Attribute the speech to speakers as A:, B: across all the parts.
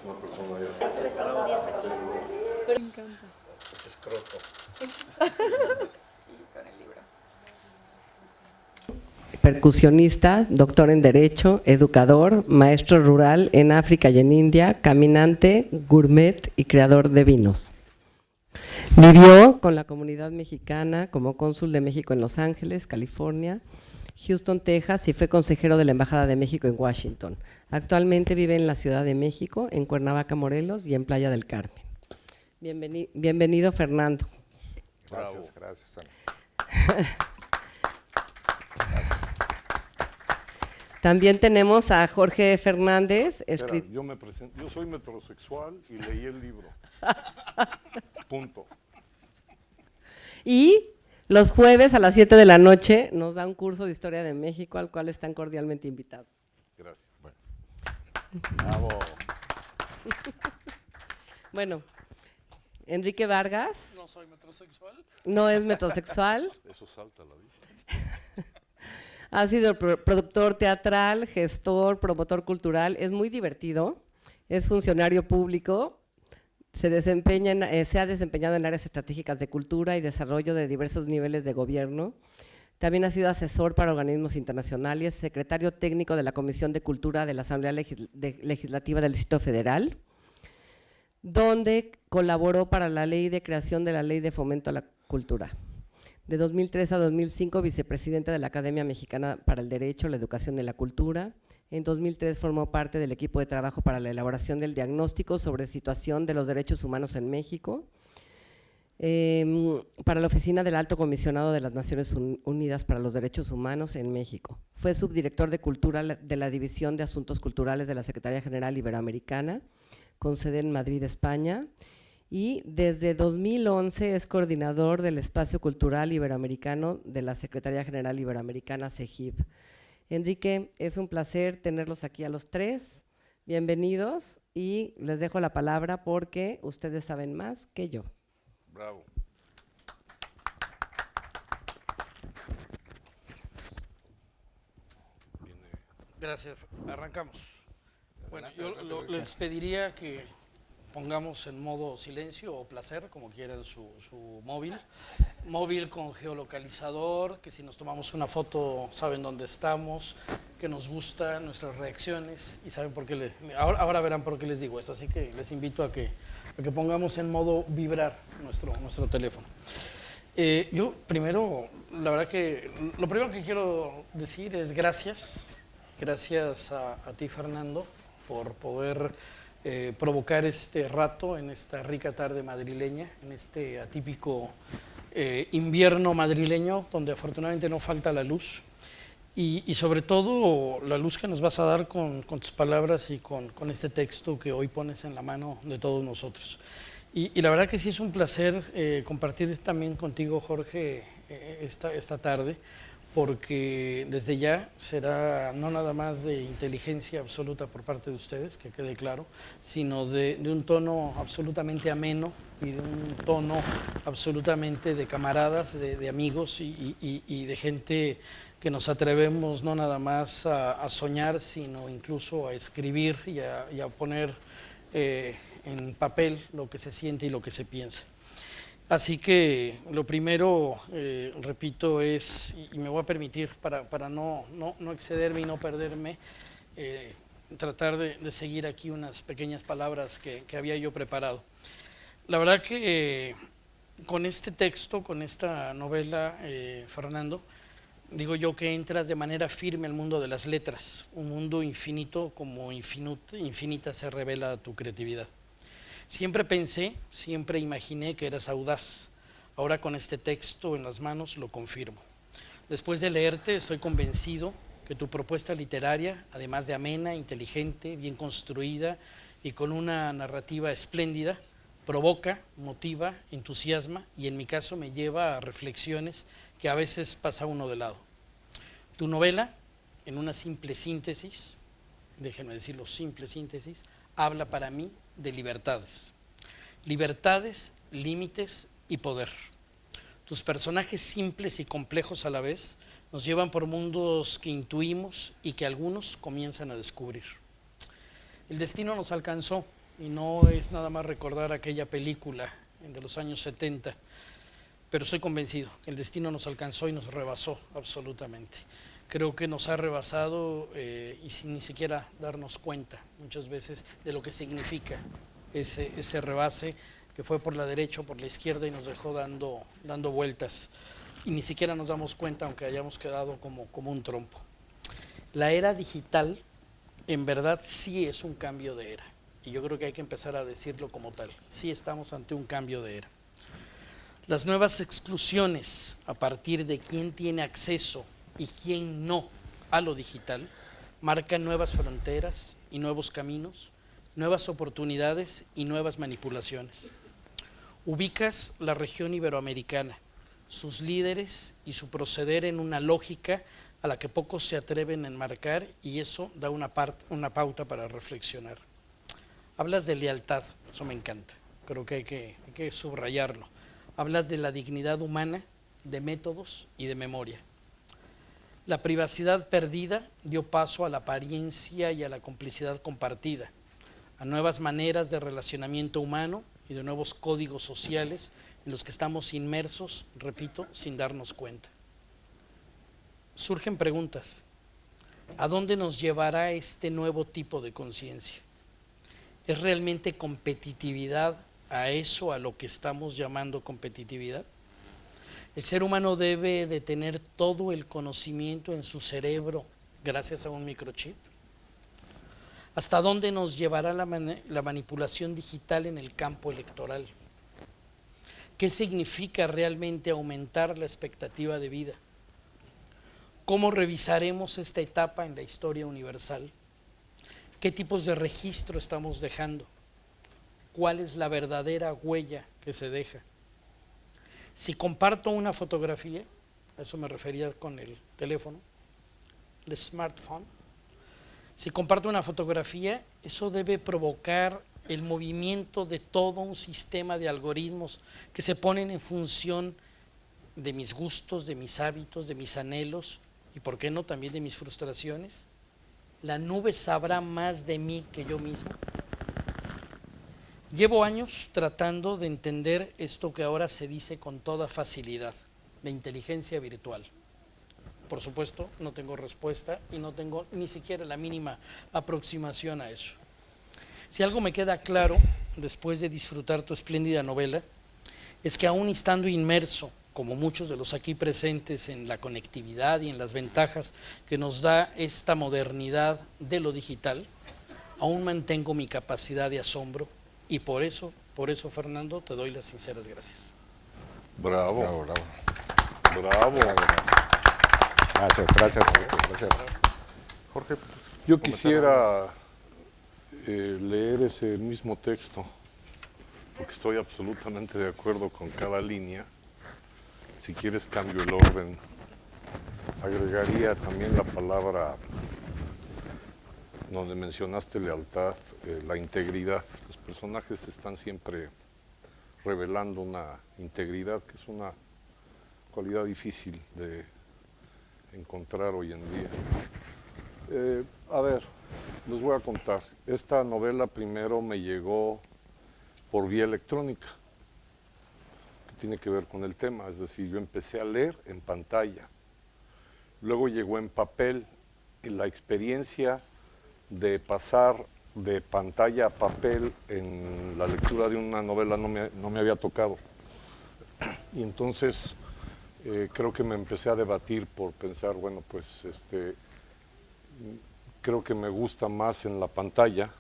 A: Una persona ya.
B: Estuve 5 días aquí.
C: Pero me encanta.
A: Escroto.
B: Y con el libro.
D: Percusionista, doctor en Derecho, educador, maestro rural en África y en India, caminante, gourmet y creador de vinos. Vivió con la comunidad mexicana como cónsul de México en Los Ángeles, California, Houston, Texas, y fue consejero de la Embajada de México en Washington. Actualmente vive en la Ciudad de México, en Cuernavaca, Morelos y en Playa del Carmen. Bienvenido, Fernando.
A: Gracias,
E: Gracias, Susana.
D: También tenemos a Jorge Fernández.
A: Espera, yo me presento. Yo soy metrosexual y leí el libro. Punto.
D: Y los jueves a las 7 de la noche nos da un curso de Historia de México al cual están cordialmente invitados.
A: Gracias. Bueno.
E: Bravo.
D: Bueno, Enrique Vargas
F: No soy metrosexual.
D: no es metrosexual,
A: Eso salta a la vista.
D: ha sido productor teatral, gestor, promotor cultural, es muy divertido, es funcionario público, se ha desempeñado en áreas estratégicas de cultura y desarrollo de diversos niveles de gobierno. También ha sido asesor para organismos internacionales, secretario técnico de la Comisión de Cultura de la Asamblea Legislativa del Distrito Federal, donde colaboró para la ley de creación de la Ley de Fomento a la Cultura. De 2003 a 2005, vicepresidenta de la Academia Mexicana para el Derecho, la Educación y la Cultura. En 2003 formó parte del equipo de trabajo para la elaboración del diagnóstico sobre situación de los derechos humanos en México, para la Oficina del Alto Comisionado de las Naciones Unidas para los Derechos Humanos en México. Fue subdirector de Cultura de la División de Asuntos Culturales de la Secretaría General Iberoamericana, con sede en Madrid, España, y desde 2011 es coordinador del Espacio Cultural Iberoamericano de la Secretaría General Iberoamericana, CEGIB. Enrique, es un placer tenerlos aquí a los tres. Bienvenidos y les dejo la palabra porque ustedes saben más que yo.
A: Bravo.
F: Gracias. Arrancamos. Bueno, yo les pediría que pongamos en modo silencio o placer, como quieran su móvil. Móvil con geolocalizador, que si nos tomamos una foto saben dónde estamos, que nos gustan nuestras reacciones y saben por qué ahora verán por qué les digo esto, así que les invito a que pongamos en modo vibrar nuestro teléfono. Yo primero, la verdad que lo primero que quiero decir es gracias a ti, Fernando, por poder provocar este rato en esta rica tarde madrileña, en este atípico invierno madrileño, donde afortunadamente no falta la luz, y sobre todo la luz que nos vas a dar con tus palabras y con este texto que hoy pones en la mano de todos nosotros. Y la verdad que sí es un placer compartir también contigo, Jorge, esta tarde, porque desde ya será no nada más de inteligencia absoluta por parte de ustedes, que quede claro, sino de un tono absolutamente ameno y de un tono absolutamente de camaradas, de amigos y de gente que nos atrevemos no nada más a soñar, sino incluso a escribir y a poner en papel lo que se siente y lo que se piensa. Así que lo primero, repito, es, y me voy a permitir para no excederme y no perderme, tratar de seguir aquí unas pequeñas palabras que había yo preparado. La verdad que con este texto, con esta novela, Fernando, digo yo que entras de manera firme al mundo de las letras, un mundo infinito como infinita se revela tu creatividad. Siempre pensé, siempre imaginé que eras audaz. Ahora con este texto en las manos lo confirmo. Después de leerte estoy convencido que tu propuesta literaria, además de amena, inteligente, bien construida y con una narrativa espléndida, provoca, motiva, entusiasma y en mi caso me lleva a reflexiones que a veces pasa uno de lado. Tu novela, en una simple síntesis, déjenme decirlo, simple síntesis, habla para mí de libertades. Libertades, límites y poder. Tus personajes simples y complejos a la vez Nos llevan por mundos que intuimos y que algunos comienzan a descubrir. El destino nos alcanzó y no es nada más recordar aquella película de los años 70, pero soy convencido, el destino nos alcanzó y nos rebasó absolutamente. Creo que nos ha rebasado y sin ni siquiera darnos cuenta muchas veces de lo que significa ese rebase que fue por la derecha o por la izquierda y nos dejó dando vueltas y ni siquiera nos damos cuenta aunque hayamos quedado como un trompo. La era digital en verdad sí es un cambio de era y yo creo que hay que empezar a decirlo como tal, sí estamos ante un cambio de era. Las nuevas exclusiones a partir de quién tiene acceso y quién no a lo digital marcan nuevas fronteras y nuevos caminos, nuevas oportunidades y nuevas manipulaciones. Ubicas la región iberoamericana, sus líderes y su proceder en una lógica a la que pocos se atreven a enmarcar y eso da una pauta para reflexionar. Hablas de lealtad, eso me encanta, creo que hay que subrayarlo. Hablas de la dignidad humana, de métodos y de memoria. La privacidad perdida dio paso a la apariencia y a la complicidad compartida, a nuevas maneras de relacionamiento humano y de nuevos códigos sociales en los que estamos inmersos, repito, sin darnos cuenta. Surgen preguntas. ¿A dónde nos llevará este nuevo tipo de conciencia? ¿Es realmente competitividad a eso a lo que estamos llamando competitividad? El ser humano debe de tener todo el conocimiento en su cerebro gracias a un microchip. ¿Hasta dónde nos llevará la manipulación digital en el campo electoral? ¿Qué significa realmente aumentar la expectativa de vida? ¿Cómo revisaremos esta etapa en la historia universal? ¿Qué tipos de registro estamos dejando? ¿Cuál es la verdadera huella que se deja? Si comparto una fotografía, a eso me refería con el teléfono, el smartphone, si comparto una fotografía, eso debe provocar el movimiento de todo un sistema de algoritmos que se ponen en función de mis gustos, de mis hábitos, de mis anhelos y, ¿por qué no?, también de mis frustraciones. ¿La nube sabrá más de mí que yo mismo? Llevo años tratando de entender esto que ahora se dice con toda facilidad, la inteligencia virtual. Por supuesto, no tengo respuesta y no tengo ni siquiera la mínima aproximación a eso. Si algo me queda claro, después de disfrutar tu espléndida novela, es que aún estando inmerso, como muchos de los aquí presentes, en la conectividad y en las ventajas que nos da esta modernidad de lo digital, aún mantengo mi capacidad de asombro. Y por eso, Fernando, te doy las sinceras gracias.
A: Bravo,
E: Bravo, bravo.
A: bravo.
E: Gracias, gracias. Jorge,
A: Yo quisiera leer ese mismo texto, porque estoy absolutamente de acuerdo con cada línea. Si quieres cambio el orden. Agregaría también la palabra donde mencionaste lealtad, la integridad. Los personajes están siempre revelando una integridad que es una cualidad difícil de encontrar hoy en día. A ver, les voy a contar. Esta novela primero me llegó por vía electrónica, que tiene que ver con el tema, es decir, yo empecé a leer en pantalla, luego llegó en papel, y la experiencia de pasar de pantalla a papel en la lectura de una novela no me había tocado. Y entonces creo que me empecé a debatir por pensar, bueno, pues creo que me gusta más en la pantalla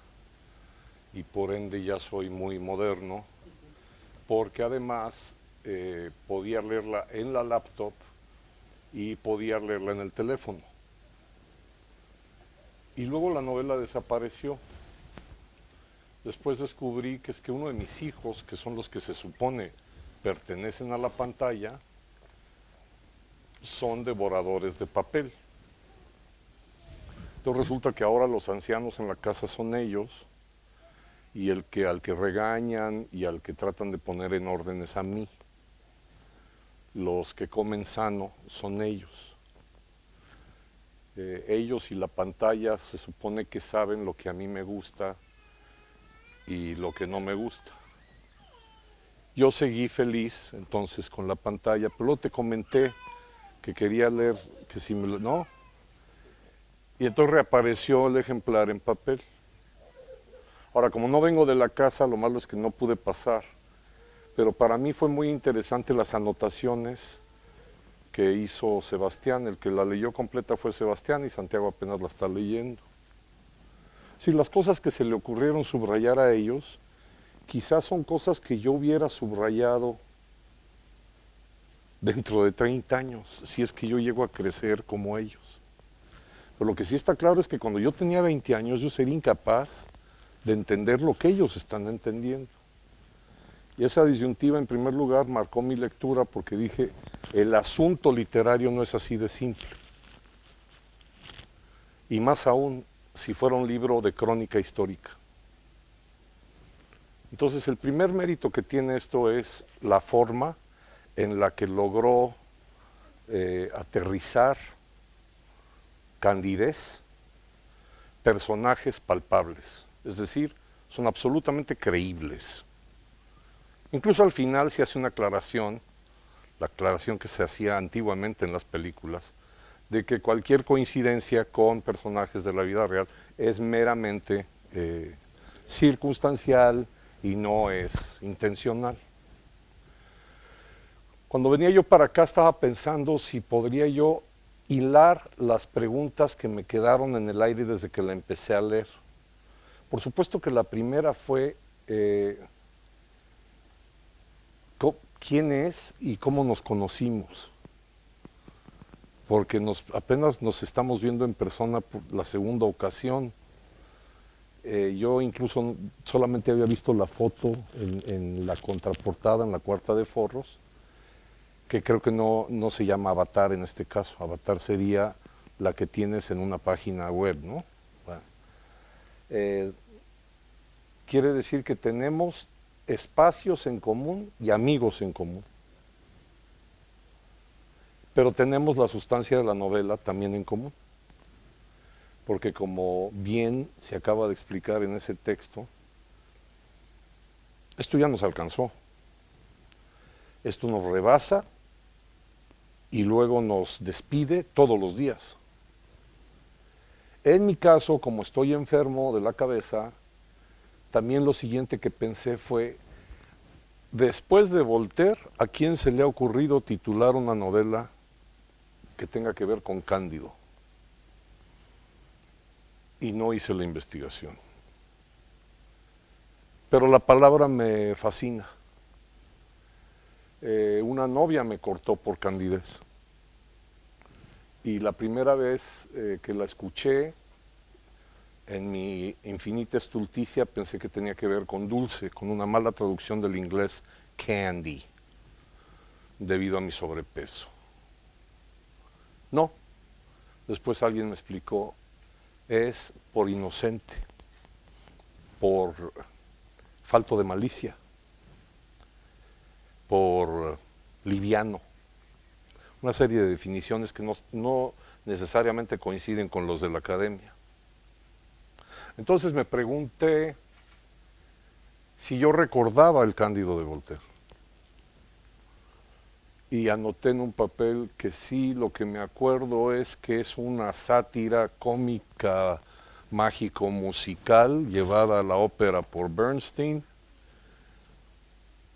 A: y por ende ya soy muy moderno, porque además podía leerla en la laptop y podía leerla en el teléfono. Y luego la novela desapareció. Después descubrí que es que uno de mis hijos, que son los que se supone pertenecen a la pantalla, son devoradores de papel. Entonces resulta que ahora los ancianos en la casa son ellos, y al que regañan y al que tratan de poner en orden es a mí. Los que comen sano son ellos. Ellos y la pantalla se supone que saben lo que a mí me gusta y lo que no me gusta. Yo seguí feliz entonces con la pantalla, pero luego te comenté que quería leer, que si me lo... No. Y entonces reapareció el ejemplar en papel. Ahora, como no vengo de la casa, lo malo es que no pude pasar. Pero para mí fue muy interesante las anotaciones que hizo Sebastián. El que la leyó completa fue Sebastián y Santiago apenas la está leyendo. Sí, las cosas que se le ocurrieron subrayar a ellos, quizás son cosas que yo hubiera subrayado dentro de 30 años, si es que yo llego a crecer como ellos. Pero lo que sí está claro es que cuando yo tenía 20 años yo sería incapaz de entender lo que ellos están entendiendo. Y esa disyuntiva, en primer lugar, marcó mi lectura porque dije, el asunto literario no es así de simple. Y más aún, si fuera un libro de crónica histórica. Entonces, el primer mérito que tiene esto es la forma en la que logró aterrizar candidez, personajes palpables. Es decir, son absolutamente creíbles. Incluso al final se hace una aclaración, la aclaración que se hacía antiguamente en las películas, de que cualquier coincidencia con personajes de la vida real es meramente circunstancial y no es intencional. Cuando venía yo para acá estaba pensando si podría yo hilar las preguntas que me quedaron en el aire desde que la empecé a leer. Por supuesto que la primera fue quién es y cómo nos conocimos, porque apenas nos estamos viendo en persona por la segunda ocasión. Yo incluso solamente había visto la foto en la contraportada, en la cuarta de forros, que creo que no se llama Avatar en este caso. Avatar sería la que tienes en una página web, ¿no? Bueno, quiere decir que tenemos espacios en común y amigos en común. Pero tenemos la sustancia de la novela también en común. Porque como bien se acaba de explicar en ese texto, esto ya nos alcanzó. Esto nos rebasa y luego nos despide todos los días. En mi caso, como estoy enfermo de la cabeza, también lo siguiente que pensé fue, después de Voltaire, ¿a quién se le ha ocurrido titular una novela que tenga que ver con Cándido? Y no hice la investigación. Pero la palabra me fascina. Una novia me cortó por candidez. Y la primera vez que la escuché, en mi infinita estulticia pensé que tenía que ver con dulce, con una mala traducción del inglés candy, debido a mi sobrepeso. No. Después alguien me explicó, es por inocente, por falto de malicia, por liviano. Una serie de definiciones que no necesariamente coinciden con los de la academia. Entonces me pregunté si yo recordaba el Cándido de Voltaire. Y anoté en un papel que sí, lo que me acuerdo es que es una sátira cómica, mágico-musical, llevada a la ópera por Bernstein,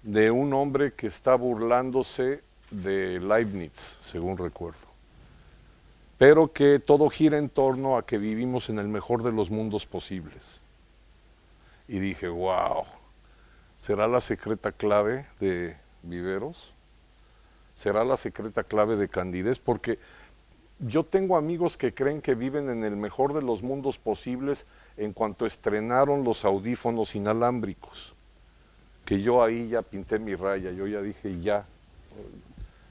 A: de un hombre que está burlándose de Leibniz, según recuerdo, pero que todo gira en torno a que vivimos en el mejor de los mundos posibles. Y dije, wow, ¿será la secreta clave de Viveros? ¿Será la secreta clave de Candidez? Porque yo tengo amigos que creen que viven en el mejor de los mundos posibles en cuanto estrenaron los audífonos inalámbricos, que yo ahí ya pinté mi raya, yo ya dije ya.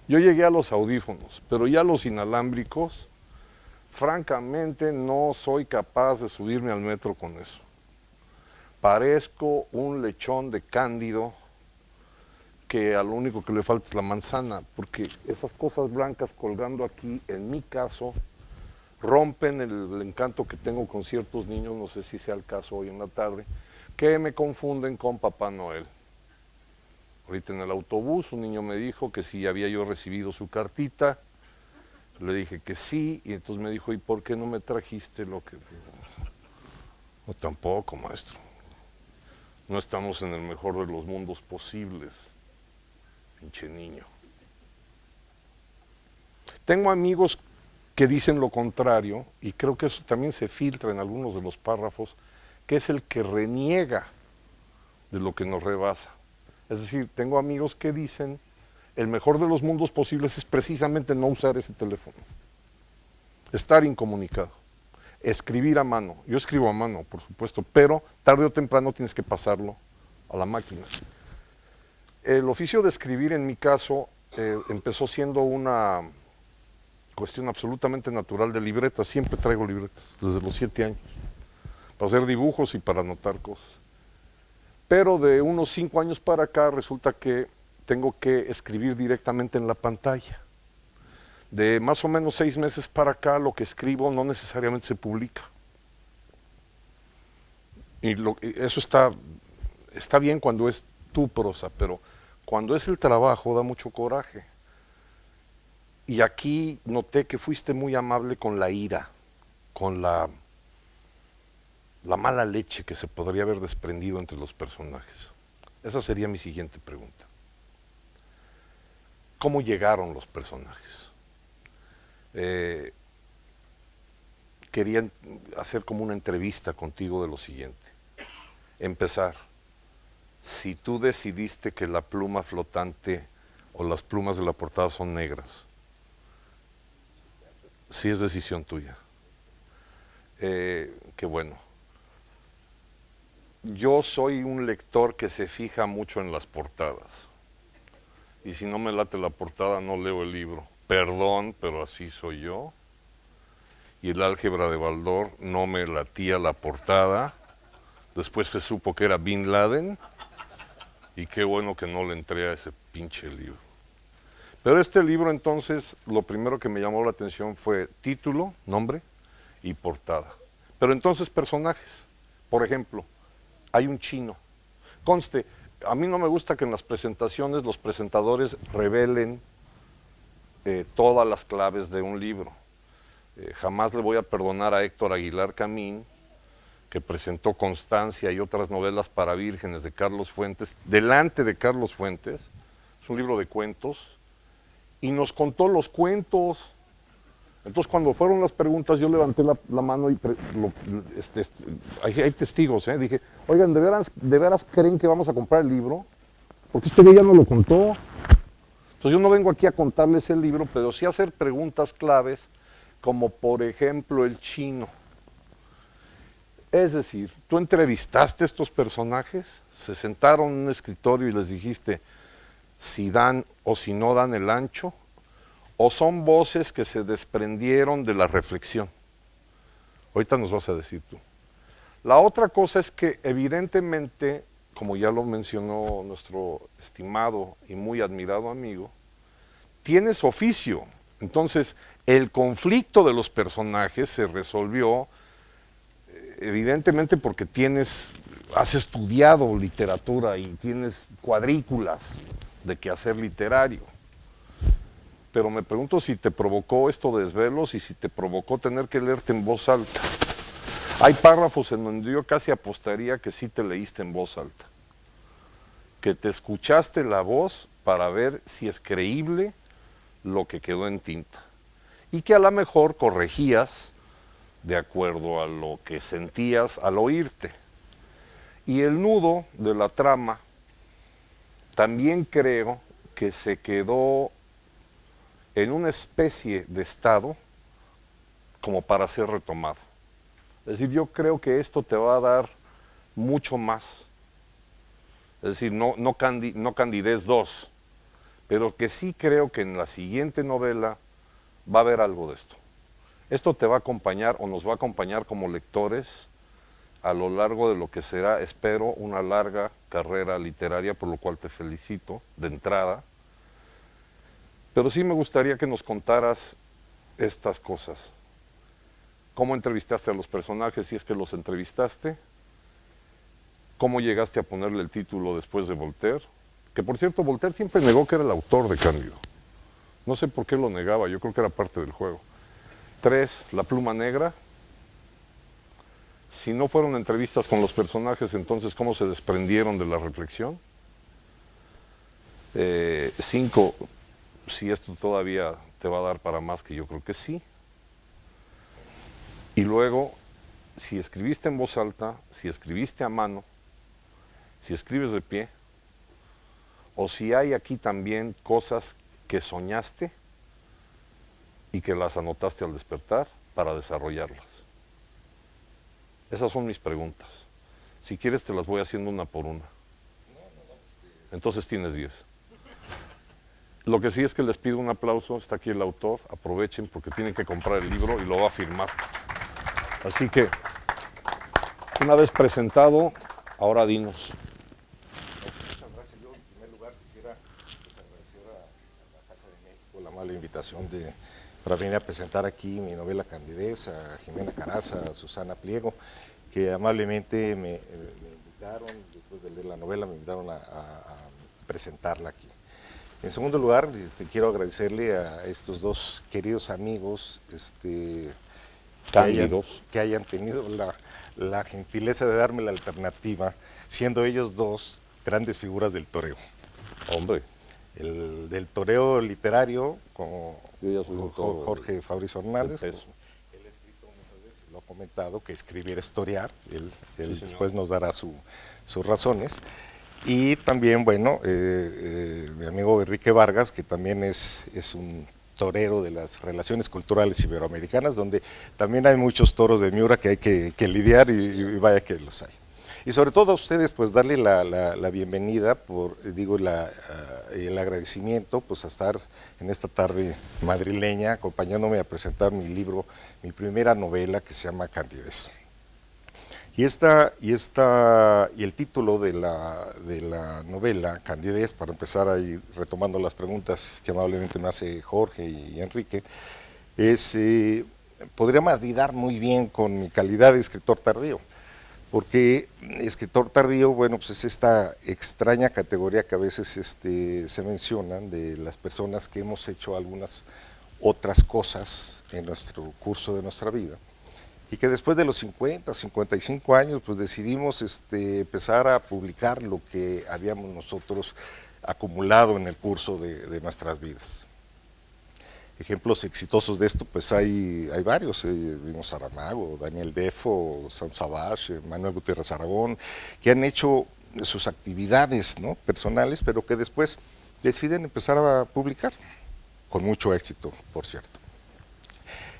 A: Yo llegué a los audífonos, pero ya los inalámbricos, francamente no soy capaz de subirme al metro con eso. Parezco un lechón de Cándido que a lo único que le falta es la manzana, porque esas cosas blancas colgando aquí, en mi caso, rompen el encanto que tengo con ciertos niños, no sé si sea el caso hoy en la tarde, que me confunden con Papá Noel. Ahorita en el autobús un niño me dijo que si había yo recibido su cartita, le dije que sí, y entonces me dijo, ¿y por qué no me trajiste lo que...? No, tampoco, maestro. No estamos en el mejor de los mundos posibles, pinche niño. Tengo amigos que dicen lo contrario, y creo que eso también se filtra en algunos de los párrafos, que es el que reniega de lo que nos rebasa. Es decir, tengo amigos que dicen, el mejor de los mundos posibles es precisamente no usar ese teléfono, estar incomunicado, escribir a mano. Yo escribo a mano, por supuesto, pero tarde o temprano tienes que pasarlo a la máquina. El oficio de escribir, en mi caso, empezó siendo una cuestión absolutamente natural de libretas. Siempre traigo libretas, desde los 7 años, para hacer dibujos y para anotar cosas. Pero de unos 5 años para acá resulta que tengo que escribir directamente en la pantalla. De más o menos 6 meses para acá, lo que escribo no necesariamente se publica. Y eso está bien cuando es tu prosa, pero cuando es el trabajo da mucho coraje. Y aquí noté que fuiste muy amable con la ira, con la mala leche que se podría haber desprendido entre los personajes. Esa sería mi siguiente pregunta. ¿Cómo llegaron los personajes? Quería hacer como una entrevista contigo de lo siguiente. Empezar. Si tú decidiste que la pluma flotante o las plumas de la portada son negras, sí es decisión tuya. Qué bueno. Yo soy un lector que se fija mucho en las portadas. Y si no me late la portada, no leo el libro. Perdón, pero así soy yo. Y el álgebra de Baldor no me latía la portada. Después se supo que era Bin Laden. Y qué bueno que no le entré a ese pinche libro. Pero este libro, entonces, lo primero que me llamó la atención fue título, nombre y portada. Pero entonces personajes. Por ejemplo, hay un chino. Conste, a mí no me gusta que en las presentaciones los presentadores revelen todas las claves de un libro. Jamás le voy a perdonar a Héctor Aguilar Camín, que presentó Constancia y otras novelas para vírgenes de Carlos Fuentes, delante de Carlos Fuentes, es un libro de cuentos, y nos contó los cuentos. Entonces, cuando fueron las preguntas, yo levanté la mano y hay testigos, dije, oigan, ¿de veras creen que vamos a comprar el libro? Porque este güey ya no lo contó. Entonces, yo no vengo aquí a contarles el libro, pero sí a hacer preguntas claves, como por ejemplo el chino. Es decir, ¿tú entrevistaste a estos personajes? ¿Se sentaron en un escritorio y les dijiste si dan o si no dan el ancho? ¿O son voces que se desprendieron de la reflexión? Ahorita nos vas a decir tú. La otra cosa es que evidentemente, como ya lo mencionó nuestro estimado y muy admirado amigo, tienes oficio. Entonces, el conflicto de los personajes se resolvió evidentemente porque has estudiado literatura y tienes cuadrículas de quehacer literario. Pero me pregunto si te provocó esto de desvelos y si te provocó tener que leerte en voz alta. Hay párrafos en donde yo casi apostaría que sí te leíste en voz alta, que te escuchaste la voz para ver si es creíble lo que quedó en tinta y que a lo mejor corregías de acuerdo a lo que sentías al oírte. Y el nudo de la trama también creo que se quedó en una especie de estado como para ser retomado. Es decir, yo creo que esto te va a dar mucho más. Es decir, no Candidez 2, pero que sí creo que en la siguiente novela va a haber algo de esto. Esto te va a acompañar o nos va a acompañar como lectores a lo largo de lo que será, espero, una larga carrera literaria, por lo cual te felicito de entrada. Pero sí me gustaría que nos contaras estas cosas. cómo entrevistaste a los personajes, si es que los entrevistaste, cómo llegaste a ponerle el título después de Voltaire, que por cierto Voltaire siempre negó que era el autor de Cándido. No sé por qué lo negaba, yo creo que era parte del juego. 3, la pluma negra. Si no fueron entrevistas con los personajes, entonces ¿cómo se desprendieron de la reflexión? 5, si esto todavía te va a dar para más, que yo creo que sí. Y luego, si escribiste en voz alta, si escribiste a mano, si escribes de pie, o si hay aquí también cosas que soñaste y que las anotaste al despertar para desarrollarlas. Esas son mis preguntas. Si quieres te las voy haciendo una por una. Entonces tienes 10. Lo que sí es que les pido un aplauso, está aquí el autor, aprovechen porque tienen que comprar el libro y lo va a firmar. Así que, una vez presentado, ahora dinos.
E: Muchas gracias. Yo, en primer lugar, quisiera agradecer a la Casa de México la amable invitación para venir a presentar aquí mi novela Candidez, a Jimena Caraza, a Susana Pliego, que amablemente me invitaron, después de leer la novela, me invitaron a presentarla aquí. En segundo lugar, quiero agradecerle a estos dos queridos amigos que hayan tenido la gentileza de darme la alternativa, siendo ellos dos grandes figuras del toreo.
A: Hombre.
E: El del toreo literario, como
A: Yo ya soy un toro
E: Jorge Fabrizio Hernández.
A: del peso.
E: Él ha escrito muchas veces, lo ha comentado, que escribir es historiar. Él
A: Sí,
E: después nos dará sus razones. Y también, bueno, mi amigo Enrique Vargas, que también es un torero de las relaciones culturales iberoamericanas, donde también hay muchos toros de Miura que hay que lidiar y vaya que los hay. Y sobre todo a ustedes, pues darle la bienvenida, el agradecimiento, pues a estar en esta tarde madrileña, acompañándome a presentar mi libro, mi primera novela que se llama Candidez. Y el título de la novela, Candidez, para empezar ahí retomando las preguntas que amablemente me hace Jorge y Enrique, podría maridar muy bien con mi calidad de escritor tardío, porque escritor tardío, bueno, pues es esta extraña categoría que a veces se mencionan de las personas que hemos hecho algunas otras cosas en nuestro curso de nuestra vida, y que después de los 50, 55 años, pues decidimos empezar a publicar lo que habíamos nosotros acumulado en el curso de nuestras vidas. Ejemplos exitosos de esto, pues hay varios, vimos Saramago, Daniel Defoe, Sam Savage, Manuel Gutiérrez Aragón, que han hecho sus actividades, ¿no?, personales, pero que después deciden empezar a publicar, con mucho éxito, por cierto.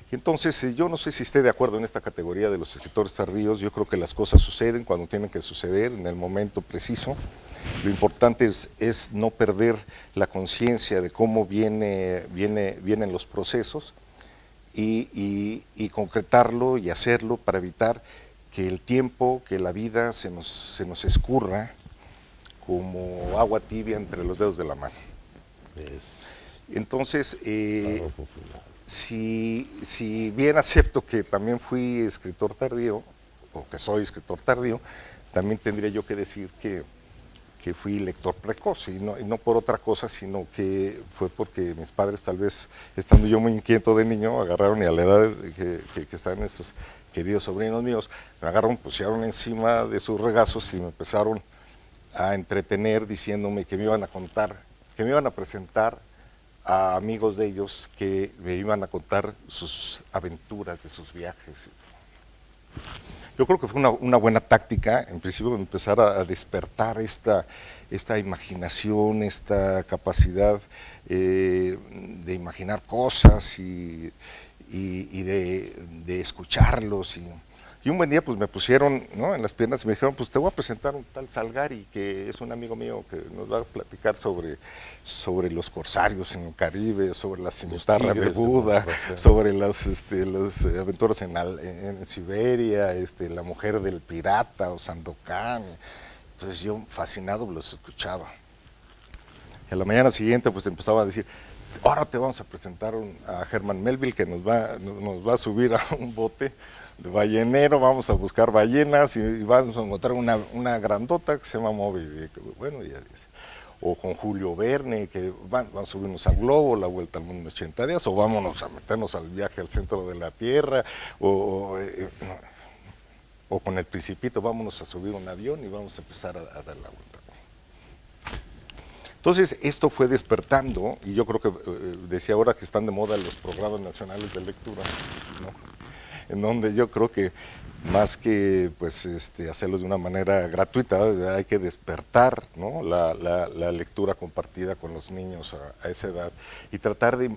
E: Y entonces, yo no sé si esté de acuerdo en esta categoría de los escritores tardíos. Yo creo que las cosas suceden cuando tienen que suceder, en el momento preciso. Lo importante es no perder la conciencia de cómo vienen los procesos y concretarlo y hacerlo para evitar que el tiempo, que la vida se nos escurra como agua tibia entre los dedos de la mano. Entonces, si bien acepto que también fui escritor tardío, o que soy escritor tardío, también tendría yo que decir que fui lector precoz, y no por otra cosa, sino que fue porque mis padres, tal vez estando yo muy inquieto de niño, agarraron, y a la edad que están estos queridos sobrinos míos, me agarraron, pusieron encima de sus regazos y me empezaron a entretener diciéndome que me iban a contar, que me iban a presentar a amigos de ellos que me iban a contar sus aventuras de sus viajes. Yo creo que fue una buena táctica, en principio, empezar a despertar esta imaginación, esta capacidad de imaginar cosas y de escucharlos. Y un buen día pues me pusieron, ¿no?, en las piernas y me dijeron, pues te voy a presentar un tal Salgari, que es un amigo mío que nos va a platicar sobre los corsarios en el Caribe, sobre la cimitarra de Buda, sobre las aventuras en Siberia, la mujer del pirata o Sandokan. Entonces yo fascinado los escuchaba. Y a la mañana siguiente pues empezaba a decir, ahora te vamos a presentar a Herman Melville, que nos va a subir a un bote de ballenero, vamos a buscar ballenas y vamos a encontrar una grandota que se llama Moby Dick. Bueno, ya dice. O con Julio Verne, que van a subirnos al globo, la vuelta al mundo en 80 días, o vámonos a meternos al viaje al centro de la Tierra, o con El Principito, vámonos a subir un avión y vamos a empezar a dar la vuelta. Entonces, esto fue despertando, y yo creo que decía ahora que están de moda los programas nacionales de lectura, ¿no? En donde yo creo que más que pues, hacerlo de una manera gratuita, hay que despertar, ¿no? la lectura compartida con los niños a esa edad y tratar de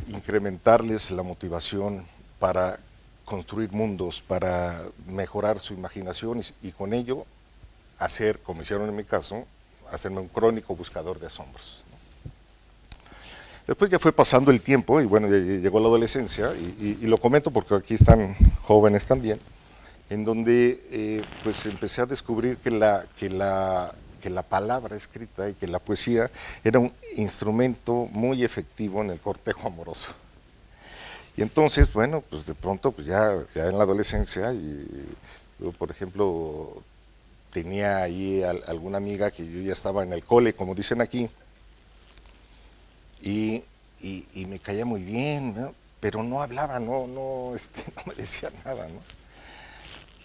E: incrementarles la motivación para construir mundos, para mejorar su imaginación y con ello hacer, como hicieron en mi caso, hacerme un crónico buscador de asombros. Después ya fue pasando el tiempo y bueno, ya llegó la adolescencia y lo comento porque aquí están jóvenes también, en donde pues empecé a descubrir que la palabra escrita y que la poesía era un instrumento muy efectivo en el cortejo amoroso. Y entonces, bueno, pues de pronto pues ya en la adolescencia, y yo por ejemplo tenía ahí alguna amiga que yo ya estaba en el cole, como dicen aquí, y me caía muy bien, ¿no? Pero no hablaba, no me decía nada, ¿no?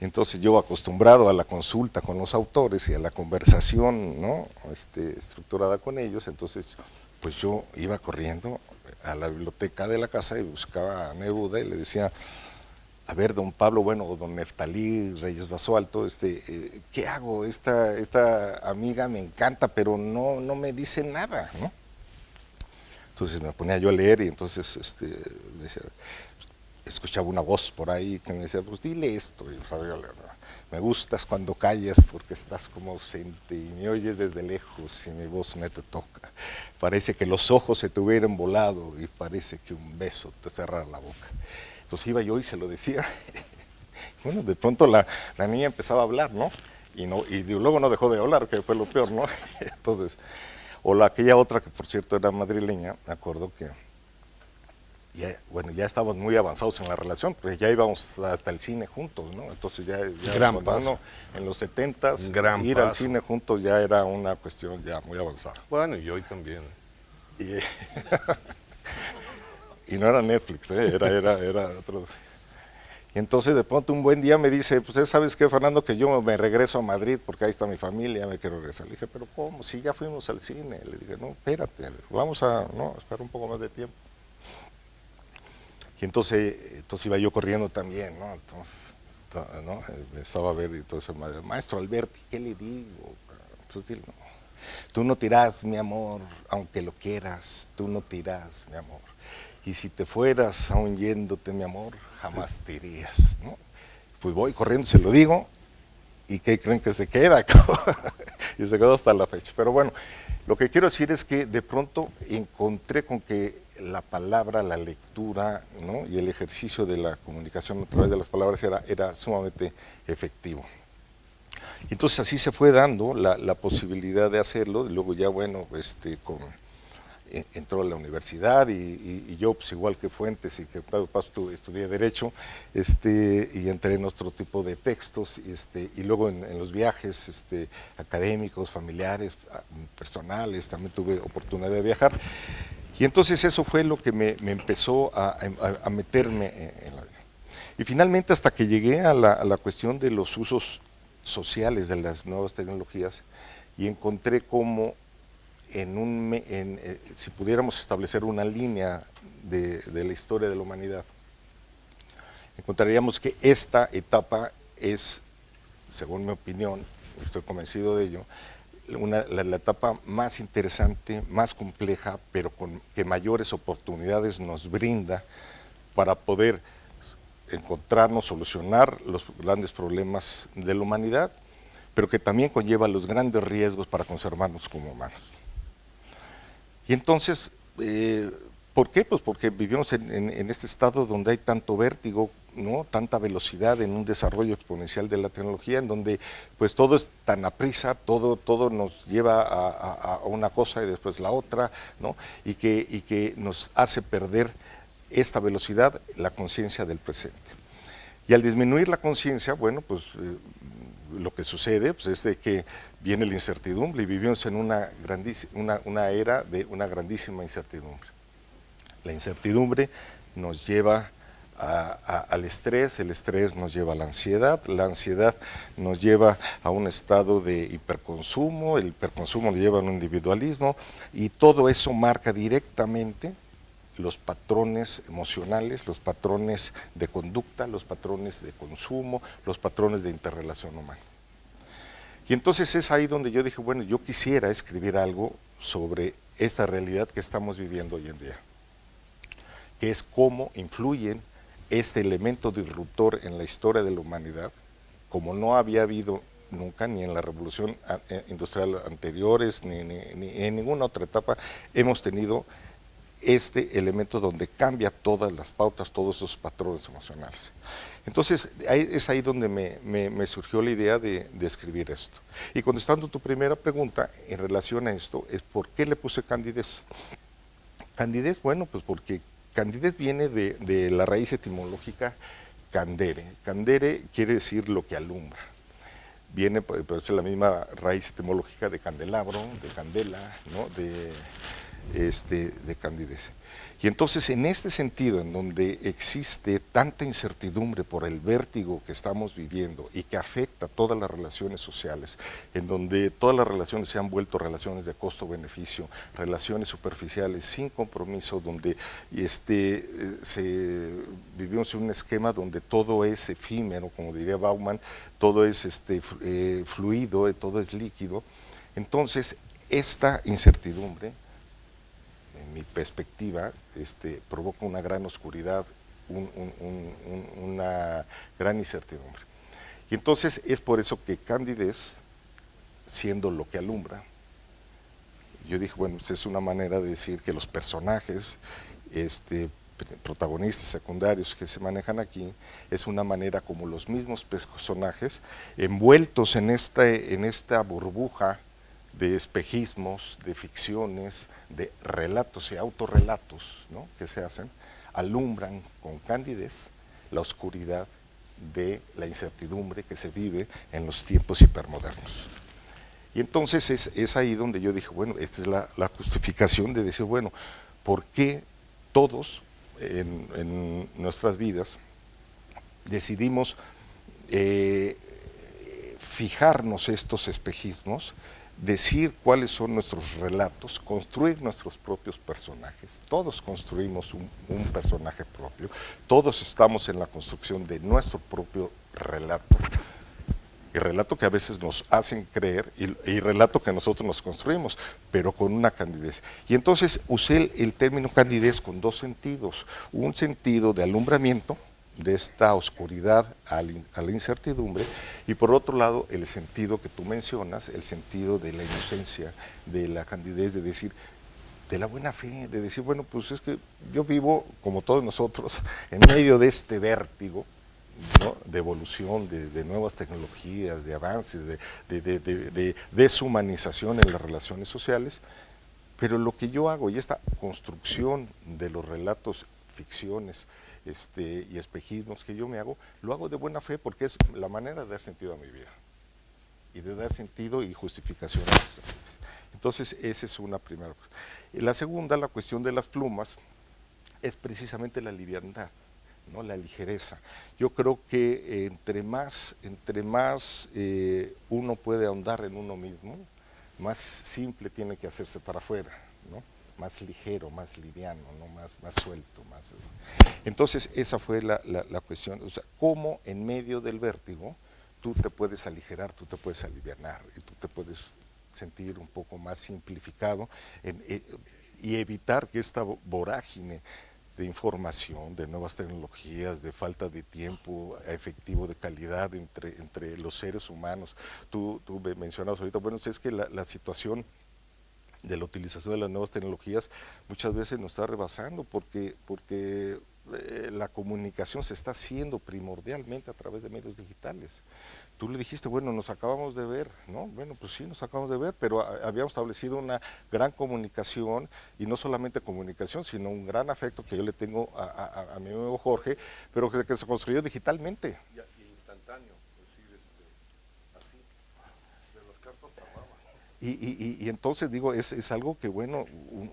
E: Y entonces yo, acostumbrado a la consulta con los autores y a la conversación, ¿no? Estructurada con ellos, entonces pues yo iba corriendo a la biblioteca de la casa y buscaba a Neruda y le decía, a ver, don Pablo, bueno, o don Neftalí Reyes Basualto, ¿qué hago? Esta amiga me encanta, pero no me dice nada, ¿no? Entonces me ponía yo a leer y entonces decía, escuchaba una voz por ahí que me decía, pues dile esto. Y me gustas cuando callas porque estás como ausente y me oyes desde lejos y mi voz no te toca. Parece que los ojos se te hubieran volado y parece que un beso te cerrara la boca. Entonces iba yo y se lo decía. Bueno, de pronto la niña empezaba a hablar, ¿no? Y luego no dejó de hablar, que fue lo peor, ¿no? Entonces, aquella otra que por cierto era madrileña, me acuerdo que ya estábamos muy avanzados en la relación, porque ya íbamos hasta el cine juntos, ¿no? Entonces ya
A: Gran paso.
E: En los 70s,
A: Gran
E: ir
A: paso.
E: al cine juntos ya era una cuestión ya muy avanzada.
A: Bueno, y hoy también.
E: Y no era Netflix, era otro. Y entonces de pronto un buen día me dice, pues ¿sabes qué, Fernando? Que yo me regreso a Madrid porque ahí está mi familia, me quiero regresar. Le dije, pero ¿cómo? Si ya fuimos al cine. Le dije, no, espérate, vamos a esperar un poco más de tiempo. Y entonces iba yo corriendo también, ¿no? Entonces, ¿no? Me estaba a ver y entonces maestro Alberti, ¿qué le digo? Entonces, no. Tú no te irás, mi amor, aunque lo quieras, tú no te irás, mi amor. Y si te fueras aún yéndote, mi amor, jamás te irías, ¿no? Pues voy corriendo, se lo digo, ¿y qué creen que se queda? Y se quedó hasta la fecha. Pero bueno, lo que quiero decir es que de pronto encontré con que la palabra, la lectura, ¿no? Y el ejercicio de la comunicación a través de las palabras era sumamente efectivo. Y entonces así se fue dando la posibilidad de hacerlo, y luego ya, bueno, entró a la universidad y yo, pues igual que Fuentes y que estudié Derecho, y entré en otro tipo de textos, y luego en los viajes académicos, familiares, personales, también tuve oportunidad de viajar. Y entonces eso fue lo que me empezó a meterme en la vida. Y finalmente hasta que llegué a la cuestión de los usos sociales de las nuevas tecnologías y encontré cómo si pudiéramos establecer una línea de la historia de la humanidad, encontraríamos que esta etapa es, según mi opinión, estoy convencido de ello, la etapa más interesante, más compleja, pero que mayores oportunidades nos brinda para poder encontrarnos, solucionar los grandes problemas de la humanidad, pero que también conlleva los grandes riesgos para conservarnos como humanos. Y entonces, ¿por qué? Pues porque vivimos en este estado donde hay tanto vértigo, ¿no? Tanta velocidad en un desarrollo exponencial de la tecnología, en donde pues todo es tan aprisa, todo nos lleva a una cosa y después la otra, ¿no? Y que nos hace perder esta velocidad, la conciencia del presente. Y al disminuir la conciencia, bueno, pues lo que sucede pues, es de que viene la incertidumbre y vivimos en una era de una grandísima incertidumbre. La incertidumbre nos lleva al estrés, el estrés nos lleva a la ansiedad nos lleva a un estado de hiperconsumo, el hiperconsumo nos lleva a un individualismo y todo eso marca directamente los patrones emocionales, los patrones de conducta, los patrones de consumo, los patrones de interrelación humana. Y entonces es ahí donde yo dije, bueno, yo quisiera escribir algo sobre esta realidad que estamos viviendo hoy en día, que es cómo influyen este elemento disruptor en la historia de la humanidad, como no había habido nunca, ni en la revolución industrial anteriores, ni en ninguna otra etapa, hemos tenido este elemento donde cambia todas las pautas, todos esos patrones emocionales. Entonces, es ahí donde me surgió la idea de escribir esto. Y contestando tu primera pregunta en relación a esto, es ¿por qué le puse candidez? Candidez, bueno, pues porque candidez viene de la raíz etimológica candere. Candere quiere decir lo que alumbra. Viene, pero es la misma raíz etimológica de candelabro, de candela, ¿no? de candidez. Y entonces en este sentido, en donde existe tanta incertidumbre por el vértigo que estamos viviendo y que afecta todas las relaciones sociales, en donde todas las relaciones se han vuelto relaciones de costo-beneficio, relaciones superficiales, sin compromiso, donde vivimos en un esquema donde todo es efímero, como diría Bauman, todo es fluido, todo es líquido. Entonces, esta incertidumbre, en mi perspectiva, provoca una gran oscuridad, una gran incertidumbre. Y entonces es por eso que candidez, siendo lo que alumbra, yo dije, bueno, pues es una manera de decir que los personajes, protagonistas secundarios que se manejan aquí, es una manera como los mismos personajes, envueltos en esta burbuja de espejismos, de ficciones, de relatos y autorrelatos, ¿no? que se hacen, alumbran con candidez la oscuridad de la incertidumbre que se vive en los tiempos hipermodernos. Y entonces es ahí donde yo dije, bueno, esta es la justificación de decir, bueno, ¿por qué todos en nuestras vidas decidimos fijarnos estos espejismos, decir cuáles son nuestros relatos, construir nuestros propios personajes? Todos construimos un personaje propio, todos estamos en la construcción de nuestro propio relato, y relato que a veces nos hacen creer y relato que nosotros nos construimos, pero con una candidez. Y entonces usé el término candidez con dos sentidos, un sentido de alumbramiento, de esta oscuridad a la incertidumbre, y por otro lado el sentido que tú mencionas, el sentido de la inocencia, de la candidez, de decir, de la buena fe, de decir, bueno, pues es que yo vivo, como todos nosotros, en medio de este vértigo, ¿no? de evolución, de nuevas tecnologías, de avances, de deshumanización en las relaciones sociales, pero lo que yo hago, y esta construcción de los relatos, ficciones, y espejismos que yo me hago, lo hago de buena fe porque es la manera de dar sentido a mi vida y de dar sentido y justificación a nuestra vida. Entonces esa es una primera cosa. Y la segunda, la cuestión de las plumas, es precisamente la liviandad, ¿no? La ligereza. Yo creo que entre más uno puede ahondar en uno mismo, más simple tiene que hacerse para afuera, ¿no? Más ligero, más liviano, ¿no? más suelto. Entonces esa fue la cuestión, o sea, cómo en medio del vértigo tú te puedes aligerar, tú te puedes alivianar, y tú te puedes sentir un poco más simplificado y evitar que esta vorágine de información, de nuevas tecnologías, de falta de tiempo efectivo, de calidad entre los seres humanos. Tú mencionabas ahorita, bueno, es que la situación de la utilización de las nuevas tecnologías muchas veces nos está rebasando porque la comunicación se está haciendo primordialmente a través de medios digitales. Tú le dijiste, bueno, nos acabamos de ver, ¿no? Bueno, pues sí, nos acabamos de ver, pero habíamos establecido una gran comunicación, y no solamente comunicación, sino un gran afecto que yo le tengo a mi amigo Jorge, pero que se construyó digitalmente.
A: Y instantáneo, es decir, así, de las cartas tardaban.
E: Y entonces digo, es algo que bueno,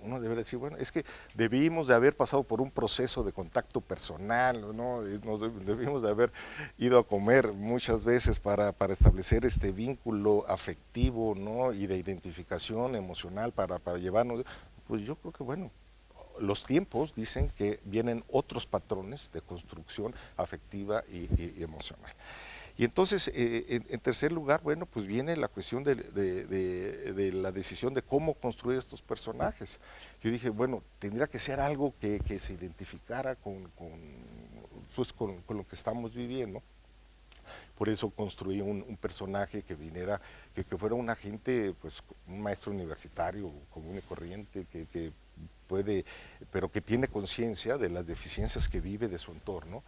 E: uno debe decir, bueno, es que debimos de haber pasado por un proceso de contacto personal, ¿no? Debimos de haber ido a comer muchas veces para establecer este vínculo afectivo, ¿no? Y de identificación emocional para llevarnos, pues yo creo que bueno, los tiempos dicen que vienen otros patrones de construcción afectiva y emocional. Y entonces, en tercer lugar, bueno, pues viene la cuestión de la decisión de cómo construir estos personajes. Yo dije, bueno, tendría que ser algo que se identificara con lo que estamos viviendo. Por eso construí un personaje que viniera, que fuera un agente, pues un maestro universitario común y corriente, que puede, pero que tiene conciencia de las deficiencias que vive de su entorno,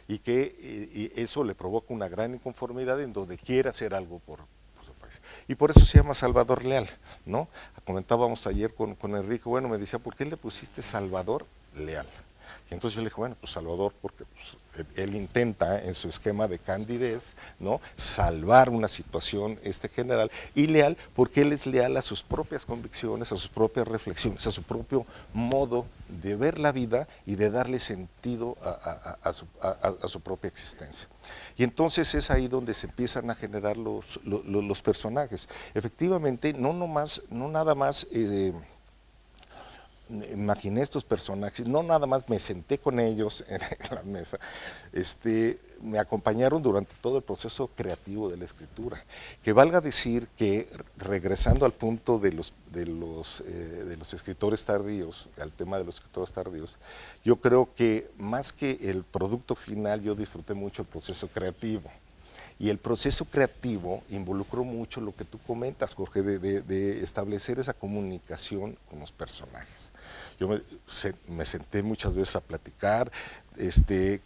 E: y que eso le provoca una gran inconformidad en donde quiere hacer algo por su país. Y por eso se llama Salvador Leal, ¿no? Comentábamos ayer con Enrique, bueno, me decía, ¿por qué le pusiste Salvador Leal? Y entonces yo le dije, bueno, pues Salvador, porque pues, él intenta en su esquema de candidez, ¿no?, salvar una situación general, y Leal porque él es leal a sus propias convicciones, a sus propias reflexiones, a su propio modo de ver la vida y de darle sentido a su propia existencia. Y entonces es ahí donde se empiezan a generar los personajes. Efectivamente, no nada más imaginé estos personajes, no nada más me senté con ellos en la mesa, me acompañaron durante todo el proceso creativo de la escritura. Que valga decir que, regresando al punto de los escritores tardíos, al tema de los escritores tardíos, yo creo que más que el producto final, yo disfruté mucho el proceso creativo. Y el proceso creativo involucró mucho lo que tú comentas, Jorge, de establecer esa comunicación con los personajes. Yo me senté muchas veces a platicar,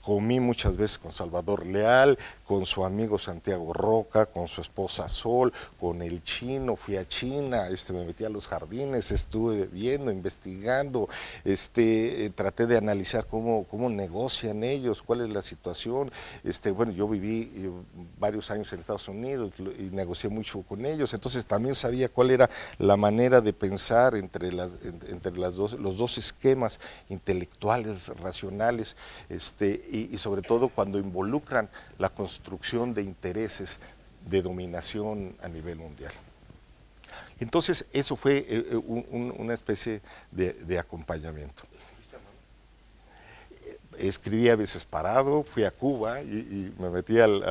E: comí muchas veces con Salvador Leal, con su amigo Santiago Roca, con su esposa Sol, con el chino, fui a China, me metí a los jardines, estuve viendo, investigando, traté de analizar cómo negocian ellos, cuál es la situación. Bueno, yo viví varios años en Estados Unidos y negocié mucho con ellos, entonces también sabía cuál era la manera de pensar entre los dos esquemas intelectuales, racionales, y sobre todo cuando involucran la construcción de intereses de dominación a nivel mundial. Entonces eso fue una especie de acompañamiento. Escribí a veces parado, fui a Cuba y me metí al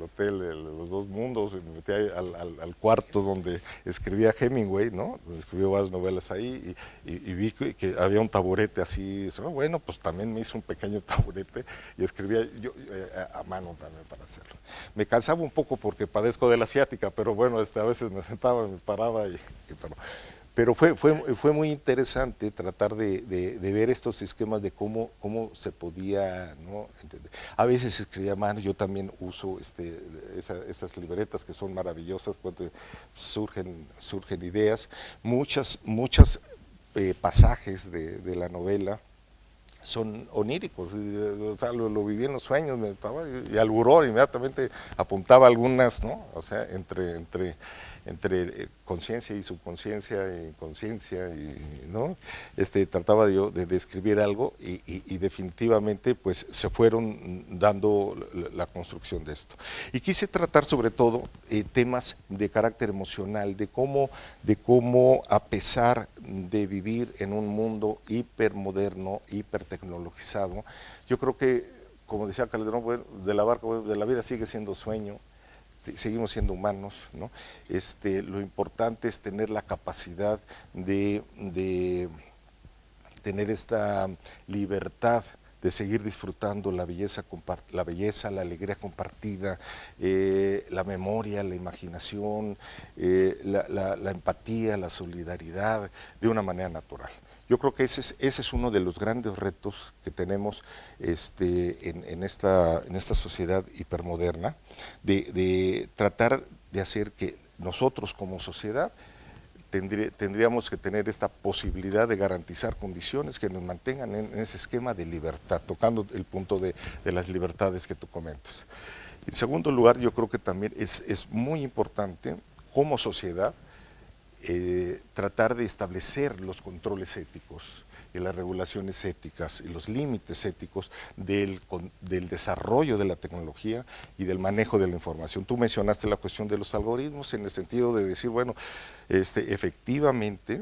E: hotel de los dos mundos, y me metí al cuarto donde escribía Hemingway, ¿no? Donde escribió varias novelas ahí, y vi que había un taburete así. Bueno, pues también me hice un pequeño taburete y escribía yo a mano también para hacerlo. Me cansaba un poco porque padezco de la ciática, pero bueno, a veces me sentaba, me paraba pero fue muy interesante tratar de ver estos esquemas de cómo se podía, ¿no?, entender. A veces escribía a mano, yo también uso esas libretas que son maravillosas cuando surgen ideas. Muchas pasajes de la novela son oníricos, o sea, lo viví en los sueños, y al buró inmediatamente apuntaba algunas, ¿no? O sea, entre conciencia y subconsciencia y conciencia, ¿no? Trataba yo de describir algo y definitivamente pues se fueron dando la construcción de esto. Y quise tratar sobre todo temas de carácter emocional, de cómo a pesar de vivir en un mundo hipermoderno, hipertecnologizado, yo creo que, como decía Calderón, bueno, de la vida sigue siendo sueño, seguimos siendo humanos, ¿no? Lo importante es tener la capacidad de tener esta libertad de seguir disfrutando la belleza, la alegría compartida, la memoria, la imaginación, la empatía, la solidaridad, de una manera natural. Yo creo que ese es uno de los grandes retos que tenemos en esta sociedad hipermoderna, de tratar de hacer que nosotros como sociedad tendríamos que tener esta posibilidad de garantizar condiciones que nos mantengan en ese esquema de libertad, tocando el punto de las libertades que tú comentas. En segundo lugar, yo creo que también es muy importante como sociedad tratar de establecer los controles éticos y las regulaciones éticas y los límites éticos del desarrollo de la tecnología y del manejo de la información. Tú mencionaste la cuestión de los algoritmos en el sentido de decir, bueno, efectivamente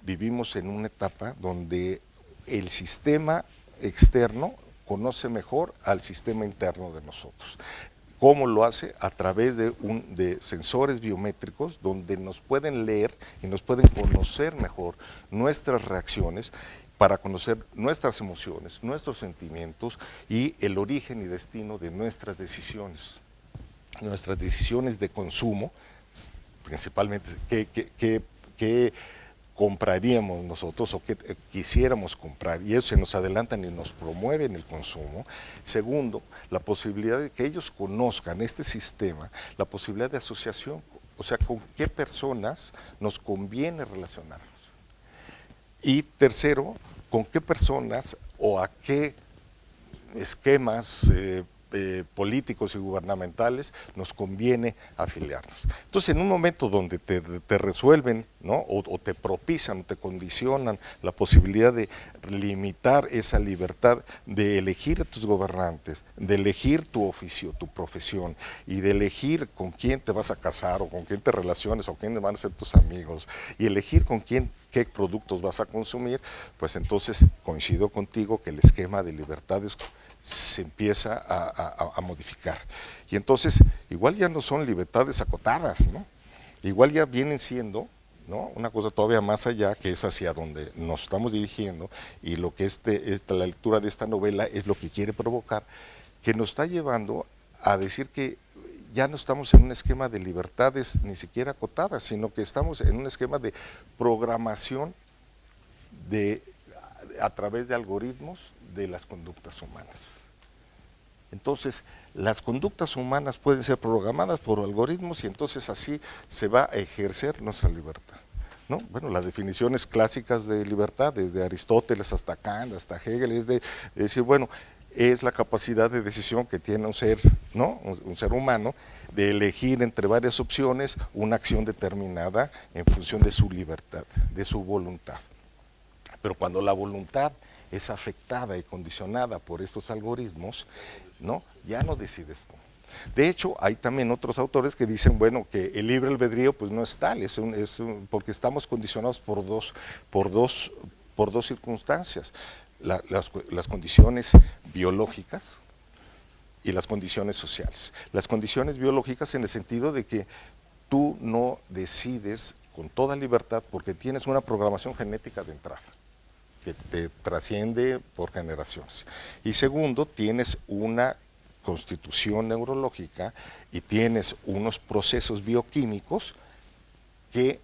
E: vivimos en una etapa donde el sistema externo conoce mejor al sistema interno de nosotros. ¿Cómo lo hace? A través de sensores biométricos donde nos pueden leer y nos pueden conocer mejor nuestras reacciones, para conocer nuestras emociones, nuestros sentimientos y el origen y destino de nuestras decisiones de consumo, principalmente qué compraríamos nosotros o qué quisiéramos comprar, y ellos se nos adelantan y nos promueven el consumo. Segundo, la posibilidad de que ellos conozcan este sistema, la posibilidad de asociación, o sea, con qué personas nos conviene relacionarnos. Y tercero, con qué personas o a qué esquemas políticos y gubernamentales nos conviene afiliarnos. Entonces, en un momento donde te resuelven, ¿no? o te propician, o te condicionan la posibilidad de limitar esa libertad de elegir a tus gobernantes, de elegir tu oficio, tu profesión, y de elegir con quién te vas a casar, o con quién te relaciones, o quiénes van a ser tus amigos, y elegir con quién, qué productos vas a consumir, pues entonces coincido contigo que el esquema de libertades se empieza a modificar. Y entonces, igual ya no son libertades acotadas, ¿no? Igual ya vienen siendo, ¿no?, una cosa todavía más allá, que es hacia donde nos estamos dirigiendo, y lo que la lectura de esta novela es lo que quiere provocar, que nos está llevando a decir que ya no estamos en un esquema de libertades ni siquiera acotadas, sino que estamos en un esquema de programación a través de algoritmos de las conductas humanas. Entonces, las conductas humanas pueden ser programadas por algoritmos y entonces así se va a ejercer nuestra libertad, ¿no? Bueno, las definiciones clásicas de libertad, desde Aristóteles hasta Kant, hasta Hegel, es de decir, bueno, es la capacidad de decisión que tiene un ser, ¿no?, un ser humano, de elegir entre varias opciones una acción determinada en función de su libertad, de su voluntad. Pero cuando la voluntad es afectada y condicionada por estos algoritmos, ¿no?, ya no decides tú. De hecho, hay también otros autores que dicen, bueno, que el libre albedrío pues no es tal, porque estamos condicionados por dos circunstancias, las condiciones biológicas y las condiciones sociales. Las condiciones biológicas en el sentido de que tú no decides con toda libertad porque tienes una programación genética de entrada que te trasciende por generaciones. Y segundo, tienes una constitución neurológica y tienes unos procesos bioquímicos que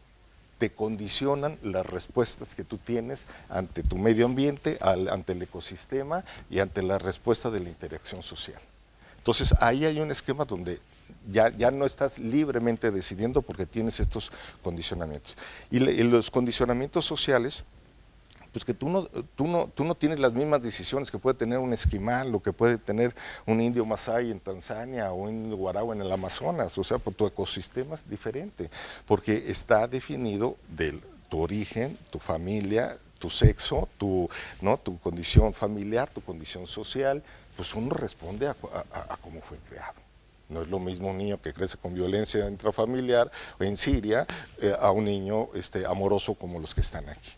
E: te condicionan las respuestas que tú tienes ante tu medio ambiente, ante el ecosistema y ante la respuesta de la interacción social. Entonces, ahí hay un esquema donde ya no estás libremente decidiendo porque tienes estos condicionamientos. Y los condicionamientos sociales, pues que tú no tienes las mismas decisiones que puede tener un esquimal o que puede tener un indio masái en Tanzania o un guarao en el Amazonas. O sea, pues tu ecosistema es diferente porque está definido de tu origen, tu familia, tu sexo, tu condición familiar, tu condición social. Pues uno responde a cómo fue creado. No es lo mismo un niño que crece con violencia intrafamiliar en Siria a un niño amoroso como los que están aquí,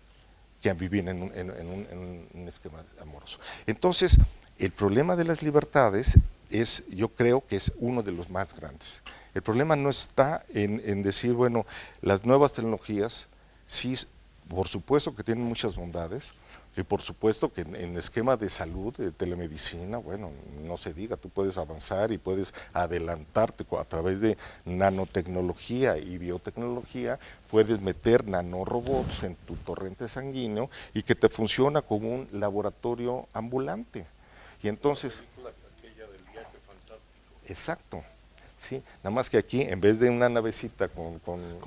E: que viven en un esquema amoroso. Entonces, el problema de las libertades yo creo que es uno de los más grandes. El problema no está en decir, bueno, las nuevas tecnologías, sí, por supuesto que tienen muchas bondades, Y por supuesto que en esquema de salud, de telemedicina, bueno, no se diga, tú puedes avanzar y puedes adelantarte a través de nanotecnología y biotecnología, puedes meter nanorobots en tu torrente sanguíneo y que te funciona como un laboratorio ambulante. Y entonces... Exacto. Sí, nada más que aquí, en vez de una navecita
A: Con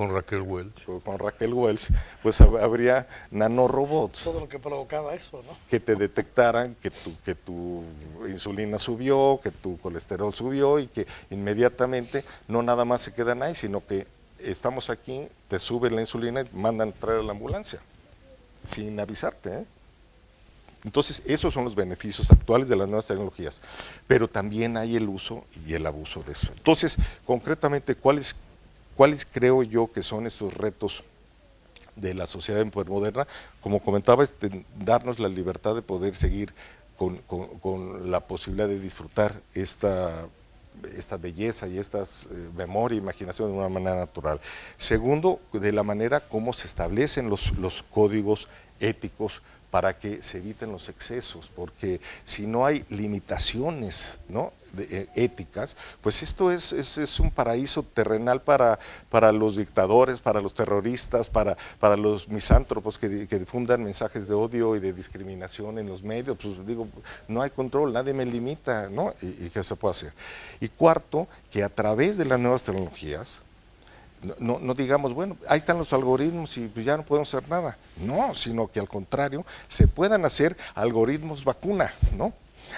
A: Raquel Welch.
E: con Raquel Welch, pues habría nanorobots
F: Todo lo que provocaba eso, ¿no?
E: que te detectaran que tu insulina subió, que tu colesterol subió y que inmediatamente no nada más se quedan ahí, sino que estamos aquí, te sube la insulina y mandan traer a la ambulancia, sin avisarte, ¿eh? Entonces, esos son los beneficios actuales de las nuevas tecnologías, pero también hay el uso y el abuso de eso. Entonces, concretamente, ¿cuáles creo yo que son estos retos de la sociedad moderna? Como comentaba, darnos la libertad de poder seguir con la posibilidad de disfrutar esta belleza y esta memoria e imaginación de una manera natural. Segundo, de la manera como se establecen los códigos éticos para que se eviten los excesos, porque si no hay limitaciones, ¿no?, éticas, pues esto es un paraíso terrenal para los dictadores, para los terroristas, para los misántropos que difundan mensajes de odio y de discriminación en los medios. Pues digo, no hay control, nadie me limita, ¿no? ¿Y qué se puede hacer? Y cuarto, que a través de las nuevas tecnologías, no digamos, bueno, ahí están los algoritmos y pues ya no podemos hacer nada. No, sino que al contrario, se puedan hacer algoritmos vacuna, ¿no?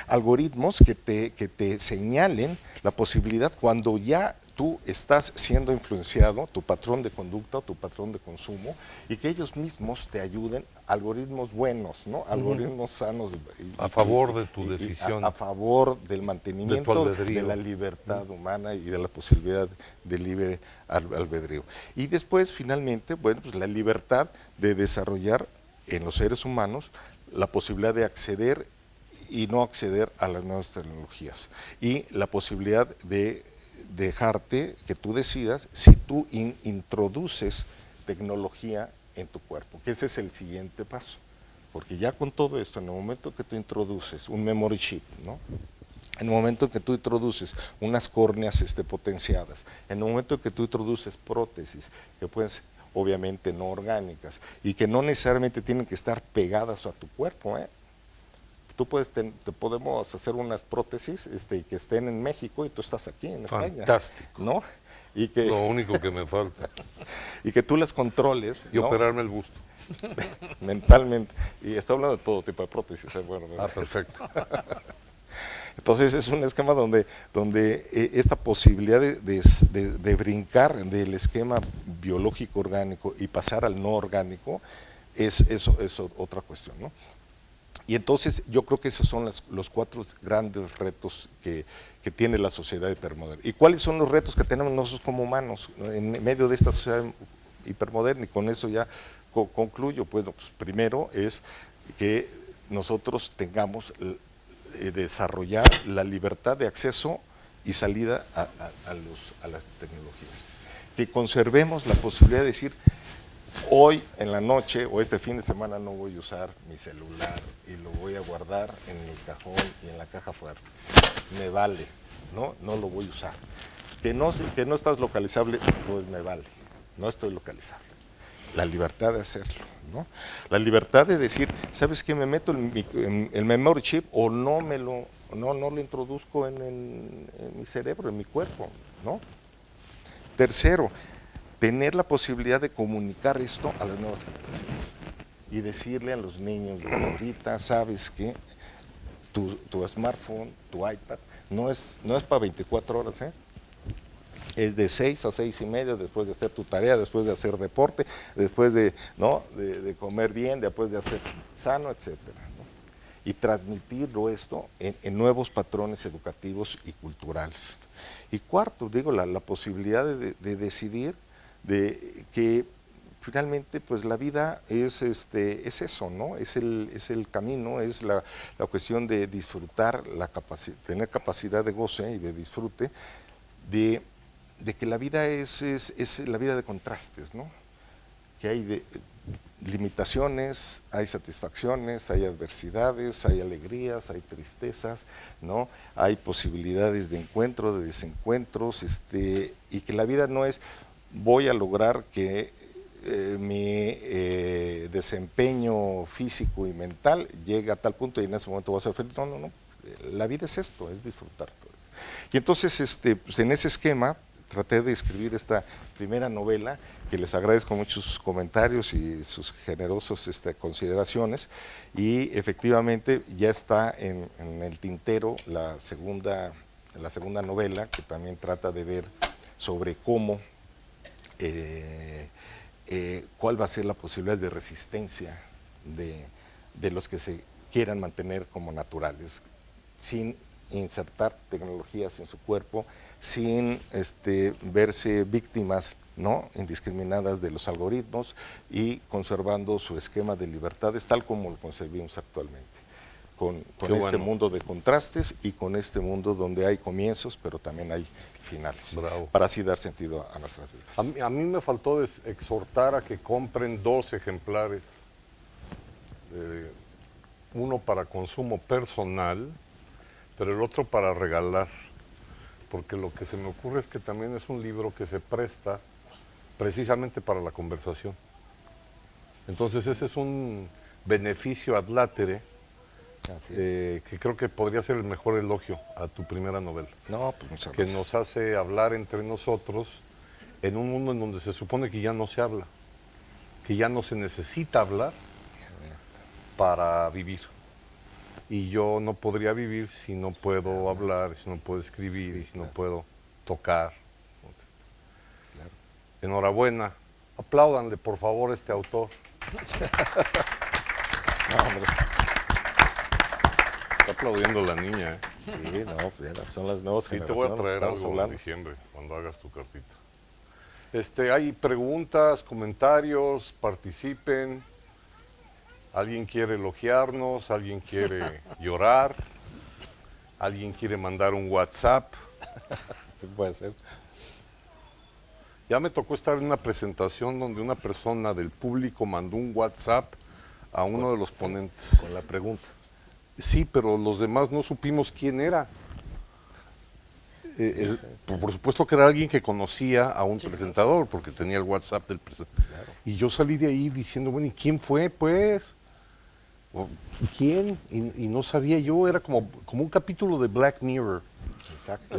E: Algoritmos que te señalen la posibilidad cuando ya tú estás siendo influenciado, tu patrón de conducta o tu patrón de consumo, y que ellos mismos te ayuden, algoritmos buenos, ¿no? Algoritmos sanos.
A: A favor de tu decisión.
E: A favor del mantenimiento
A: albedrío.
E: de la libertad humana y de la posibilidad de libre albedrío. Y después, finalmente, bueno, pues la libertad de desarrollar en los seres humanos la posibilidad de acceder y no acceder a las nuevas tecnologías. Y la posibilidad de dejarte que tú decidas si tú introduces tecnología en tu cuerpo, que ese es el siguiente paso. Porque ya con todo esto, en el momento que tú introduces un memory chip, ¿no?, en el momento en que tú introduces unas córneas potenciadas, en el momento en que tú introduces prótesis, que pueden ser obviamente no orgánicas y que no necesariamente tienen que estar pegadas a tu cuerpo, ¿eh? Tú te podemos hacer unas prótesis que estén en México y tú estás aquí en España.
A: Fantástico.
E: ¿No? Y que,
A: Lo único que me falta.
E: y que tú las controles.
A: Y
E: ¿no?,
A: operarme el busto.
E: mentalmente. Y estoy hablando de todo tipo de prótesis. Bueno,
A: Perfecto.
E: Entonces es un esquema donde esta posibilidad de brincar del esquema biológico orgánico y pasar al no orgánico es otra cuestión, ¿no? Y entonces yo creo que esos son los 4 grandes retos que tiene la sociedad hipermoderna. ¿Y cuáles son los retos que tenemos nosotros como humanos en medio de esta sociedad hipermoderna? Y con eso ya concluyo. Pues primero es que nosotros tengamos desarrollar la libertad de acceso y salida a las tecnologías. Que conservemos la posibilidad de decir, hoy en la noche o este fin de semana no voy a usar mi celular y lo voy a guardar en el cajón y en la caja fuerte. Me vale, no lo voy a usar. Que no estás localizable, pues me vale, no estoy localizable. La libertad de hacerlo, ¿no? La libertad de decir, ¿sabes qué? Me meto el memory chip o no lo introduzco en mi cerebro, en mi cuerpo, ¿no? Tercero, tener la posibilidad de comunicar esto a las nuevas generaciones y decirle a los niños de ahorita, sabes que tu smartphone, tu iPad, no es para 24 horas, ¿eh? Es de 6 a 6 y media, después de hacer tu tarea, después de hacer deporte, después de comer bien, después de hacer sano, etcétera, ¿no? Y transmitirlo esto en nuevos patrones educativos y culturales. Y cuarto, la posibilidad de decidir de que finalmente pues la vida es eso, ¿no? Es el camino, es la cuestión de disfrutar, tener capacidad de goce y de disfrute, de que la vida es la vida de contrastes, ¿no? Que hay limitaciones, hay satisfacciones, hay adversidades, hay alegrías, hay tristezas, ¿no? Hay posibilidades de encuentro, de desencuentros, y que la vida no es voy a lograr que mi desempeño físico y mental llegue a tal punto y en ese momento voy a ser feliz. No, no, no. La vida es esto, es disfrutar todo eso. Y entonces, pues en ese esquema, traté de escribir esta primera novela, que les agradezco mucho sus comentarios y sus generosos consideraciones, y efectivamente ya está en el tintero la segunda novela, que también trata de ver sobre cómo, cuál va a ser la posibilidad de resistencia de los que se quieran mantener como naturales, sin insertar tecnologías en su cuerpo, sin verse víctimas, ¿no?, indiscriminadas de los algoritmos, y conservando su esquema de libertades tal como lo concebimos actualmente, con este mundo de contrastes y con este mundo donde hay comienzos pero también hay finales.
A: Bravo.
E: Para así dar sentido a nuestras vidas.
A: A mí me faltó exhortar a que compren 2 ejemplares, uno para consumo personal, pero el otro para regalar, porque lo que se me ocurre es que también es un libro que se presta precisamente para la conversación. Entonces ese es un beneficio ad latere, que creo que podría ser el mejor elogio a tu primera novela.
E: No, pues muchas
A: Que
E: gracias.
A: nos hace hablar entre nosotros en un mundo en donde se supone que ya no se habla, que ya no se necesita hablar para vivir. Y yo no podría vivir si no puedo hablar, si no puedo escribir y si no puedo tocar.
E: Claro.
A: Enhorabuena. Apláudanle, por favor, a este autor.
E: No, hombre.
A: Está aplaudiendo la niña, ¿eh?
E: Sí, no, pues ya son las nuevas
A: Sí, te
E: generaciones.
A: voy a traer
E: estamos
A: algo en
E: hablando.
A: diciembre, cuando hagas tu cartita. Hay preguntas, comentarios, participen. ¿Alguien quiere elogiarnos? ¿Alguien quiere llorar? ¿Alguien quiere mandar un WhatsApp?
E: Puede ser.
A: Ya me tocó estar en una presentación donde una persona del público mandó un WhatsApp a uno de los ponentes.
E: Con la pregunta.
A: Sí, pero los demás no supimos quién era. Por supuesto que era alguien que conocía a un presentador, porque tenía el WhatsApp del presentador.
E: Claro.
A: Y yo salí de ahí diciendo, bueno, ¿y quién fue, pues? ¿Quién? Y no sabía yo, era como un capítulo de Black Mirror.
E: Exacto.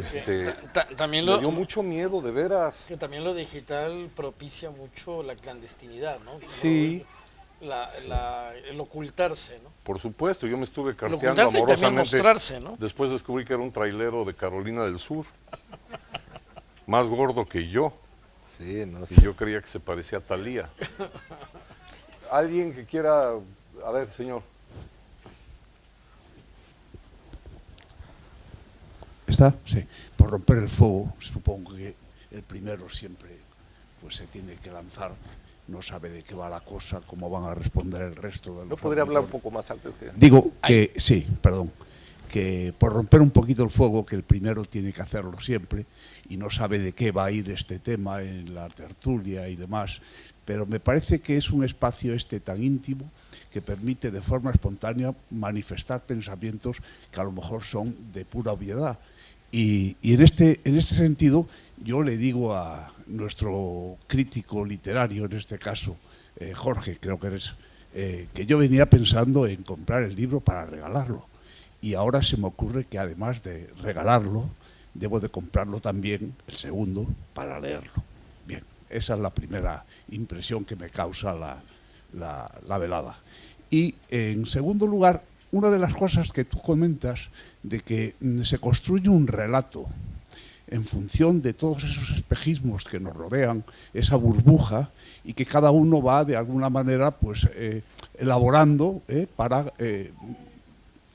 F: También
A: Me dio mucho miedo, de veras.
F: que también lo digital propicia mucho la clandestinidad, ¿no?
A: Sí.
F: El ocultarse, ¿no?
A: Por supuesto, yo me estuve
F: El
A: carteando
F: ocultarse y también
A: amorosamente.
F: mostrarse, ¿no?
A: Después descubrí que era un trailero de Carolina del Sur. Más gordo que yo.
E: Sí, no
A: Y
E: sé.
A: yo creía que se parecía a Thalía. ¿Alguien que quiera...? A ver, señor.
C: ¿Está? Sí. Por romper el fuego, supongo que el primero siempre pues se tiene que lanzar, no sabe de qué va la cosa, cómo van a responder el resto de los
E: ¿No podría hablar un
C: auditores.
E: poco más alto?
C: Digo que sí, perdón, que por romper un poquito el fuego, que el primero tiene que hacerlo siempre y no sabe de qué va a ir este tema en la tertulia y demás, pero me parece que es un espacio tan íntimo que permite de forma espontánea manifestar pensamientos que a lo mejor son de pura obviedad. Y en este sentido yo le digo a nuestro crítico literario, en este caso Jorge, creo que eres, que yo venía pensando en comprar el libro para regalarlo. Y ahora se me ocurre que además de regalarlo, debo de comprarlo también, el segundo, para leerlo. Bien, esa es la primera impresión que me causa la velada. Y en segundo lugar, una de las cosas que tú comentas de que se construye un relato en función de todos esos espejismos que nos rodean, esa burbuja, y que cada uno va de alguna manera pues elaborando para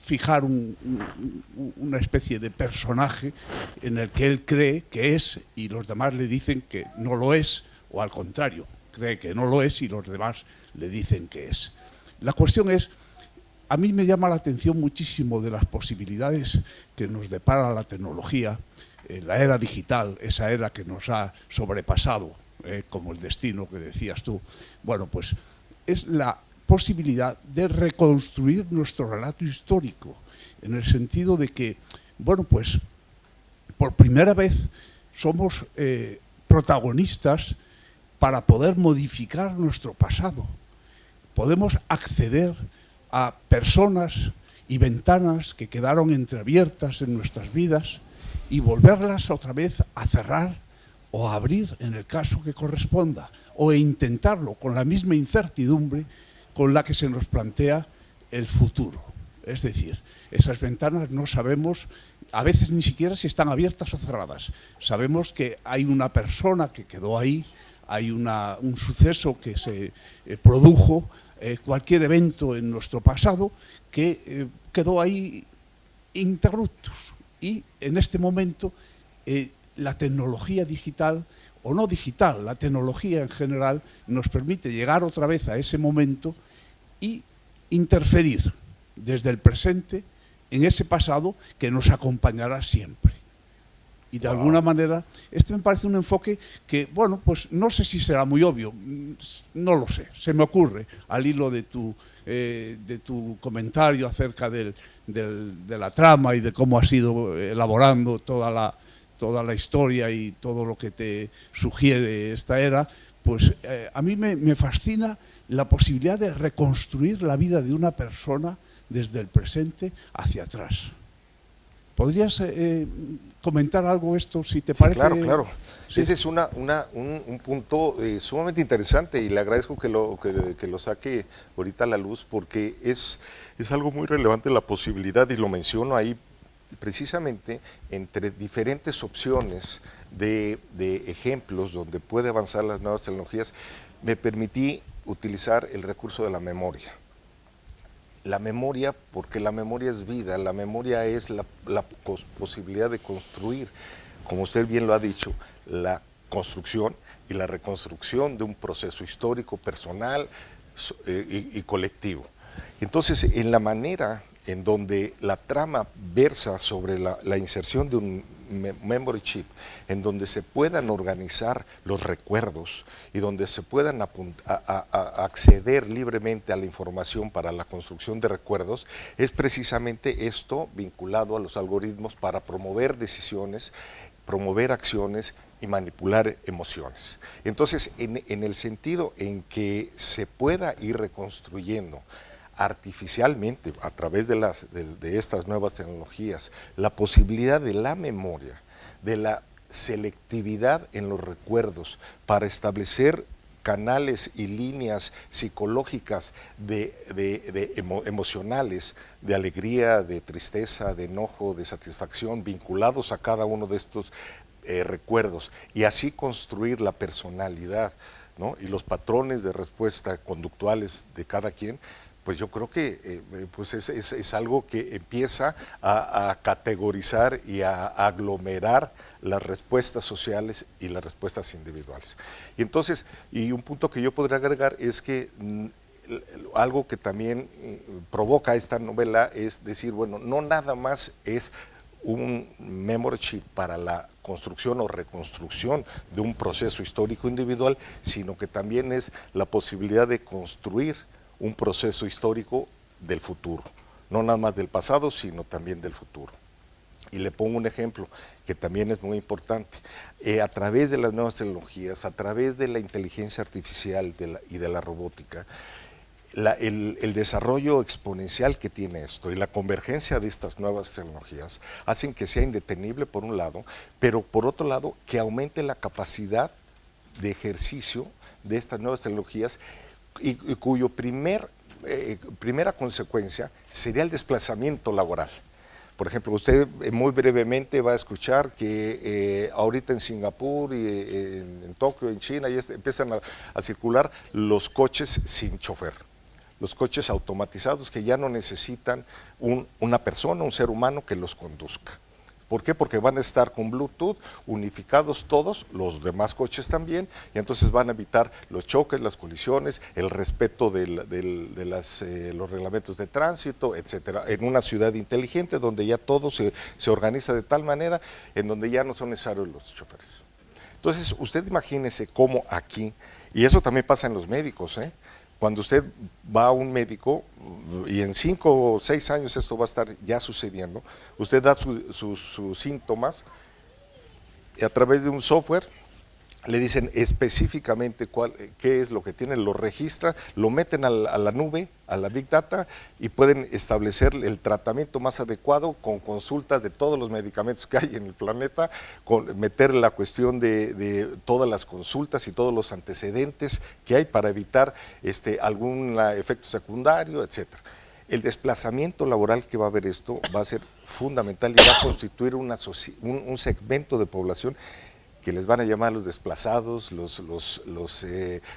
C: fijar una especie de personaje en el que él cree que es y los demás le dicen que no lo es, o al contrario, cree que no lo es y los demás le dicen que es. La cuestión es, a mí me llama la atención muchísimo de las posibilidades que nos depara la tecnología, la era digital, esa era que nos ha sobrepasado, como el destino que decías tú. Bueno, pues es la posibilidad de reconstruir nuestro relato histórico, en el sentido de que, bueno, pues por primera vez somos protagonistas para poder modificar nuestro pasado. Podemos acceder a personas y ventanas que quedaron entreabiertas en nuestras vidas y volverlas otra vez a cerrar o a abrir en el caso que corresponda, o intentarlo con la misma incertidumbre con la que se nos plantea el futuro. Es decir, esas ventanas no sabemos a veces ni siquiera si están abiertas o cerradas. Sabemos que hay una persona que quedó ahí, hay un suceso que se produjo, cualquier evento en nuestro pasado que quedó ahí interruptus. Y en este momento la tecnología digital, o no digital, la tecnología en general, nos permite llegar otra vez a ese momento y interferir desde el presente en ese pasado que nos acompañará siempre. Y de alguna manera, este me parece un enfoque que, bueno, pues no sé si será muy obvio, no lo sé, se me ocurre al hilo de tu comentario acerca de la trama y de cómo has ido elaborando toda la historia y todo lo que te sugiere esta era, pues a mí me fascina la posibilidad de reconstruir la vida de una persona desde el presente hacia atrás. ¿Podrías comentar algo esto, si te parece?
E: Claro.
C: Sí.
E: Ese es un punto sumamente interesante y le agradezco que lo saque ahorita a la luz, porque es algo muy relevante la posibilidad, y lo menciono ahí precisamente entre diferentes opciones de ejemplos donde puede avanzar las nuevas tecnologías. Me permití utilizar el recurso de la memoria. La memoria, porque la memoria es vida, la memoria es la posibilidad de construir, como usted bien lo ha dicho, la construcción y la reconstrucción de un proceso histórico, personal y colectivo. Entonces, en la manera en donde la trama versa sobre la inserción de un memory chip, en donde se puedan organizar los recuerdos y donde se puedan acceder libremente a la información para la construcción de recuerdos, es precisamente esto vinculado a los algoritmos para promover decisiones, promover acciones y manipular emociones. Entonces, en el sentido en que se pueda ir reconstruyendo artificialmente, a través de estas nuevas tecnologías, la posibilidad de la memoria, de la selectividad en los recuerdos, para establecer canales y líneas psicológicas emocionales, de alegría, de tristeza, de enojo, de satisfacción, vinculados a cada uno de estos recuerdos, y así construir la personalidad, ¿no? Y los patrones de respuesta conductuales de cada quien. Pues yo creo que pues es algo que empieza a categorizar y a aglomerar las respuestas sociales y las respuestas individuales. Y entonces, y un punto que yo podría agregar es que algo que también provoca esta novela es decir, bueno, no nada más es un memory chip para la construcción o reconstrucción de un proceso histórico individual, sino que también es la posibilidad de construir un proceso histórico del futuro, no nada más del pasado, sino también del futuro. Y le pongo un ejemplo que también es muy importante. A través de las nuevas tecnologías, a través de la inteligencia artificial y de la robótica, el desarrollo exponencial que tiene esto y la convergencia de estas nuevas tecnologías hacen que sea indetenible por un lado, pero por otro lado que aumente la capacidad de ejercicio de estas nuevas tecnologías, y cuyo primera consecuencia sería el desplazamiento laboral. Por ejemplo, usted muy brevemente va a escuchar que ahorita en Singapur y en Tokio, en China, ya empiezan a circular los coches sin chofer, los coches automatizados que ya no necesitan una persona, un ser humano que los conduzca. ¿Por qué? Porque van a estar con Bluetooth unificados todos, los demás coches también, y entonces van a evitar los choques, las colisiones, el respeto de los reglamentos de tránsito, etcétera, en una ciudad inteligente donde ya todo se organiza de tal manera en donde ya no son necesarios los choferes. Entonces, usted imagínese cómo aquí, y eso también pasa en los médicos, Cuando usted va a un médico, y en 5 o 6 años esto va a estar ya sucediendo, usted da sus síntomas y a través de un software le dicen específicamente qué es lo que tiene, lo registra, lo meten a la nube, a la Big Data, y pueden establecer el tratamiento más adecuado con consultas de todos los medicamentos que hay en el planeta, meter la cuestión de todas las consultas y todos los antecedentes que hay para evitar algún efecto secundario, etcétera. El desplazamiento laboral que va a haber esto va a ser fundamental y va a constituir un segmento de población que les van a llamar los desplazados, los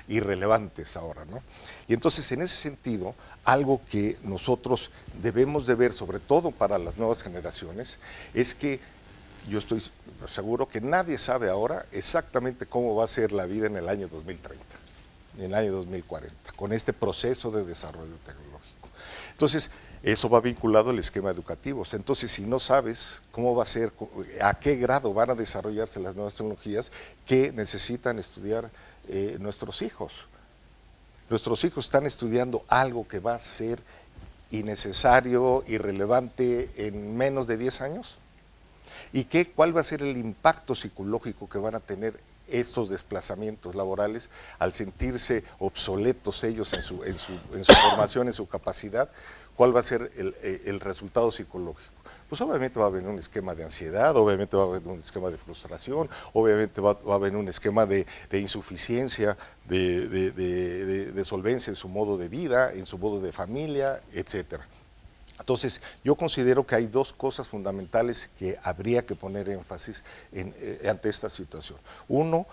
E: irrelevantes ahora, ¿no? Y entonces, en ese sentido, algo que nosotros debemos de ver, sobre todo para las nuevas generaciones, es que yo estoy seguro que nadie sabe ahora exactamente cómo va a ser la vida en el año 2030, en el año 2040, con este proceso de desarrollo tecnológico. Entonces, eso va vinculado al esquema educativo. Entonces, si no sabes cómo va a ser, a qué grado van a desarrollarse las nuevas tecnologías, ¿qué necesitan estudiar nuestros hijos? Nuestros hijos están estudiando algo que va a ser innecesario, irrelevante en menos de 10 años. ¿Y cuál va a ser el impacto psicológico que van a tener estos desplazamientos laborales al sentirse obsoletos ellos en su formación, en su capacidad? ¿Cuál va a ser el resultado psicológico? Pues obviamente va a haber un esquema de ansiedad, obviamente va a haber un esquema de frustración, obviamente va a haber un esquema de insuficiencia, de solvencia en su modo de vida, en su modo de familia, etcétera. Entonces, yo considero que hay dos cosas fundamentales que habría que poner énfasis ante esta situación. Uno,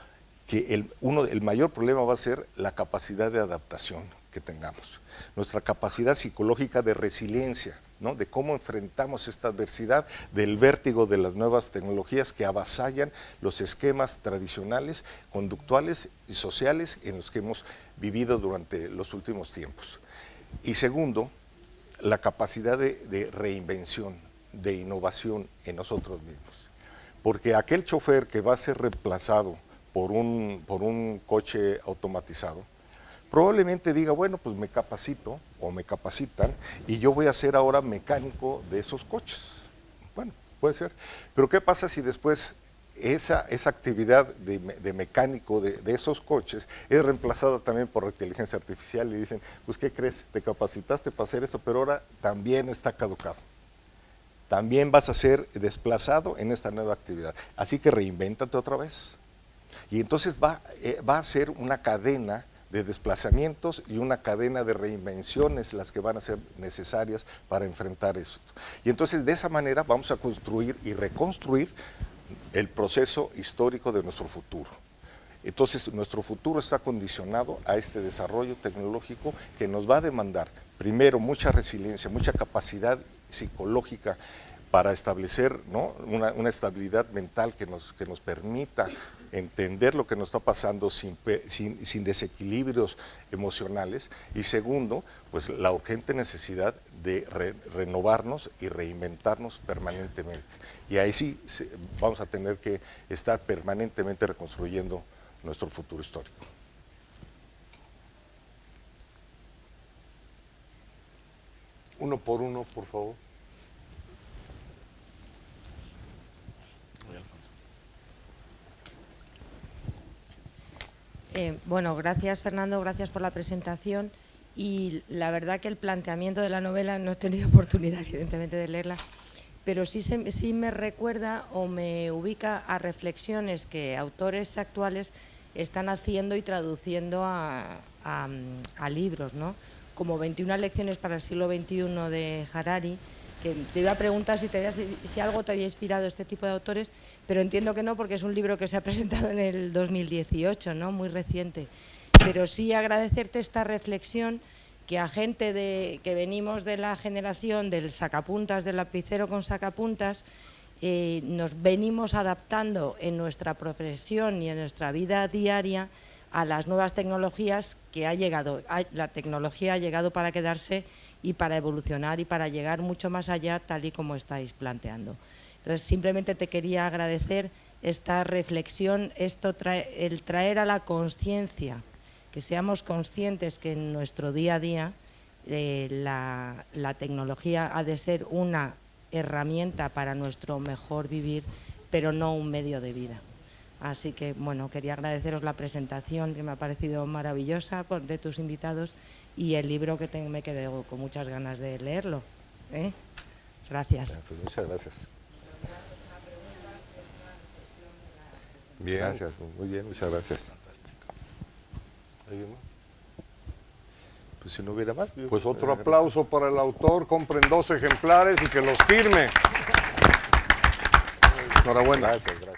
E: que el mayor problema va a ser la capacidad de adaptación que tengamos, nuestra capacidad psicológica de resiliencia, ¿no? De cómo enfrentamos esta adversidad, del vértigo de las nuevas tecnologías que avasallan los esquemas tradicionales, conductuales y sociales en los que hemos vivido durante los últimos tiempos. Y segundo, la capacidad de reinvención, de innovación en nosotros mismos. Porque aquel chofer que va a ser reemplazado por un coche automatizado, probablemente diga, bueno, pues me capacito o me capacitan y yo voy a ser ahora mecánico de esos coches. Bueno, puede ser. Pero ¿qué pasa si después esa actividad de mecánico de esos coches es reemplazada también por inteligencia artificial y dicen, pues ¿qué crees? Te capacitaste para hacer esto, pero ahora también está caducado. También vas a ser desplazado en esta nueva actividad. Así que reinvéntate otra vez. Y entonces va a ser una cadena de desplazamientos y una cadena de reinvenciones las que van a ser necesarias para enfrentar esto. Y entonces de esa manera vamos a construir y reconstruir el proceso histórico de nuestro futuro. Entonces nuestro futuro está condicionado a este desarrollo tecnológico que nos va a demandar primero mucha resiliencia, mucha capacidad psicológica para establecer, ¿no? una estabilidad mental que nos permita entender lo que nos está pasando sin desequilibrios emocionales, y segundo, pues la urgente necesidad de renovarnos y reinventarnos permanentemente. Y ahí sí vamos a tener que estar permanentemente reconstruyendo nuestro futuro histórico.
A: Uno por uno, por favor.
G: Bueno, gracias Fernando, gracias por la presentación, y la verdad que el planteamiento de la novela no he tenido oportunidad evidentemente de leerla, pero sí me recuerda o me ubica a reflexiones que autores actuales están haciendo y traduciendo a libros, ¿no? Como 21 lecciones para el siglo XXI de Harari, que te iba a preguntar si algo te había inspirado este tipo de autores, pero entiendo que no, porque es un libro que se ha presentado en el 2018, ¿no? Muy reciente. Pero sí agradecerte esta reflexión, que a gente que venimos de la generación del sacapuntas, del lapicero con sacapuntas, nos venimos adaptando en nuestra profesión y en nuestra vida diaria a las nuevas tecnologías que la tecnología ha llegado para quedarse y para evolucionar y para llegar mucho más allá, tal y como estáis planteando. Entonces, simplemente te quería agradecer esta reflexión, el traer a la conciencia que seamos conscientes que en nuestro día a día la tecnología ha de ser una herramienta para nuestro mejor vivir, pero no un medio de vida. Así que, bueno, quería agradeceros la presentación, que me ha parecido maravillosa de tus invitados, y el libro que me quedé con muchas ganas de leerlo. Gracias.
E: Pues muchas gracias.
A: Bien.
E: Gracias, muy bien, muchas gracias.
A: ¿Alguien más?
E: Pues si no hubiera más.
A: Pues otro aplauso para el autor, compren 2 ejemplares y que los firme. Enhorabuena.
E: Gracias, gracias.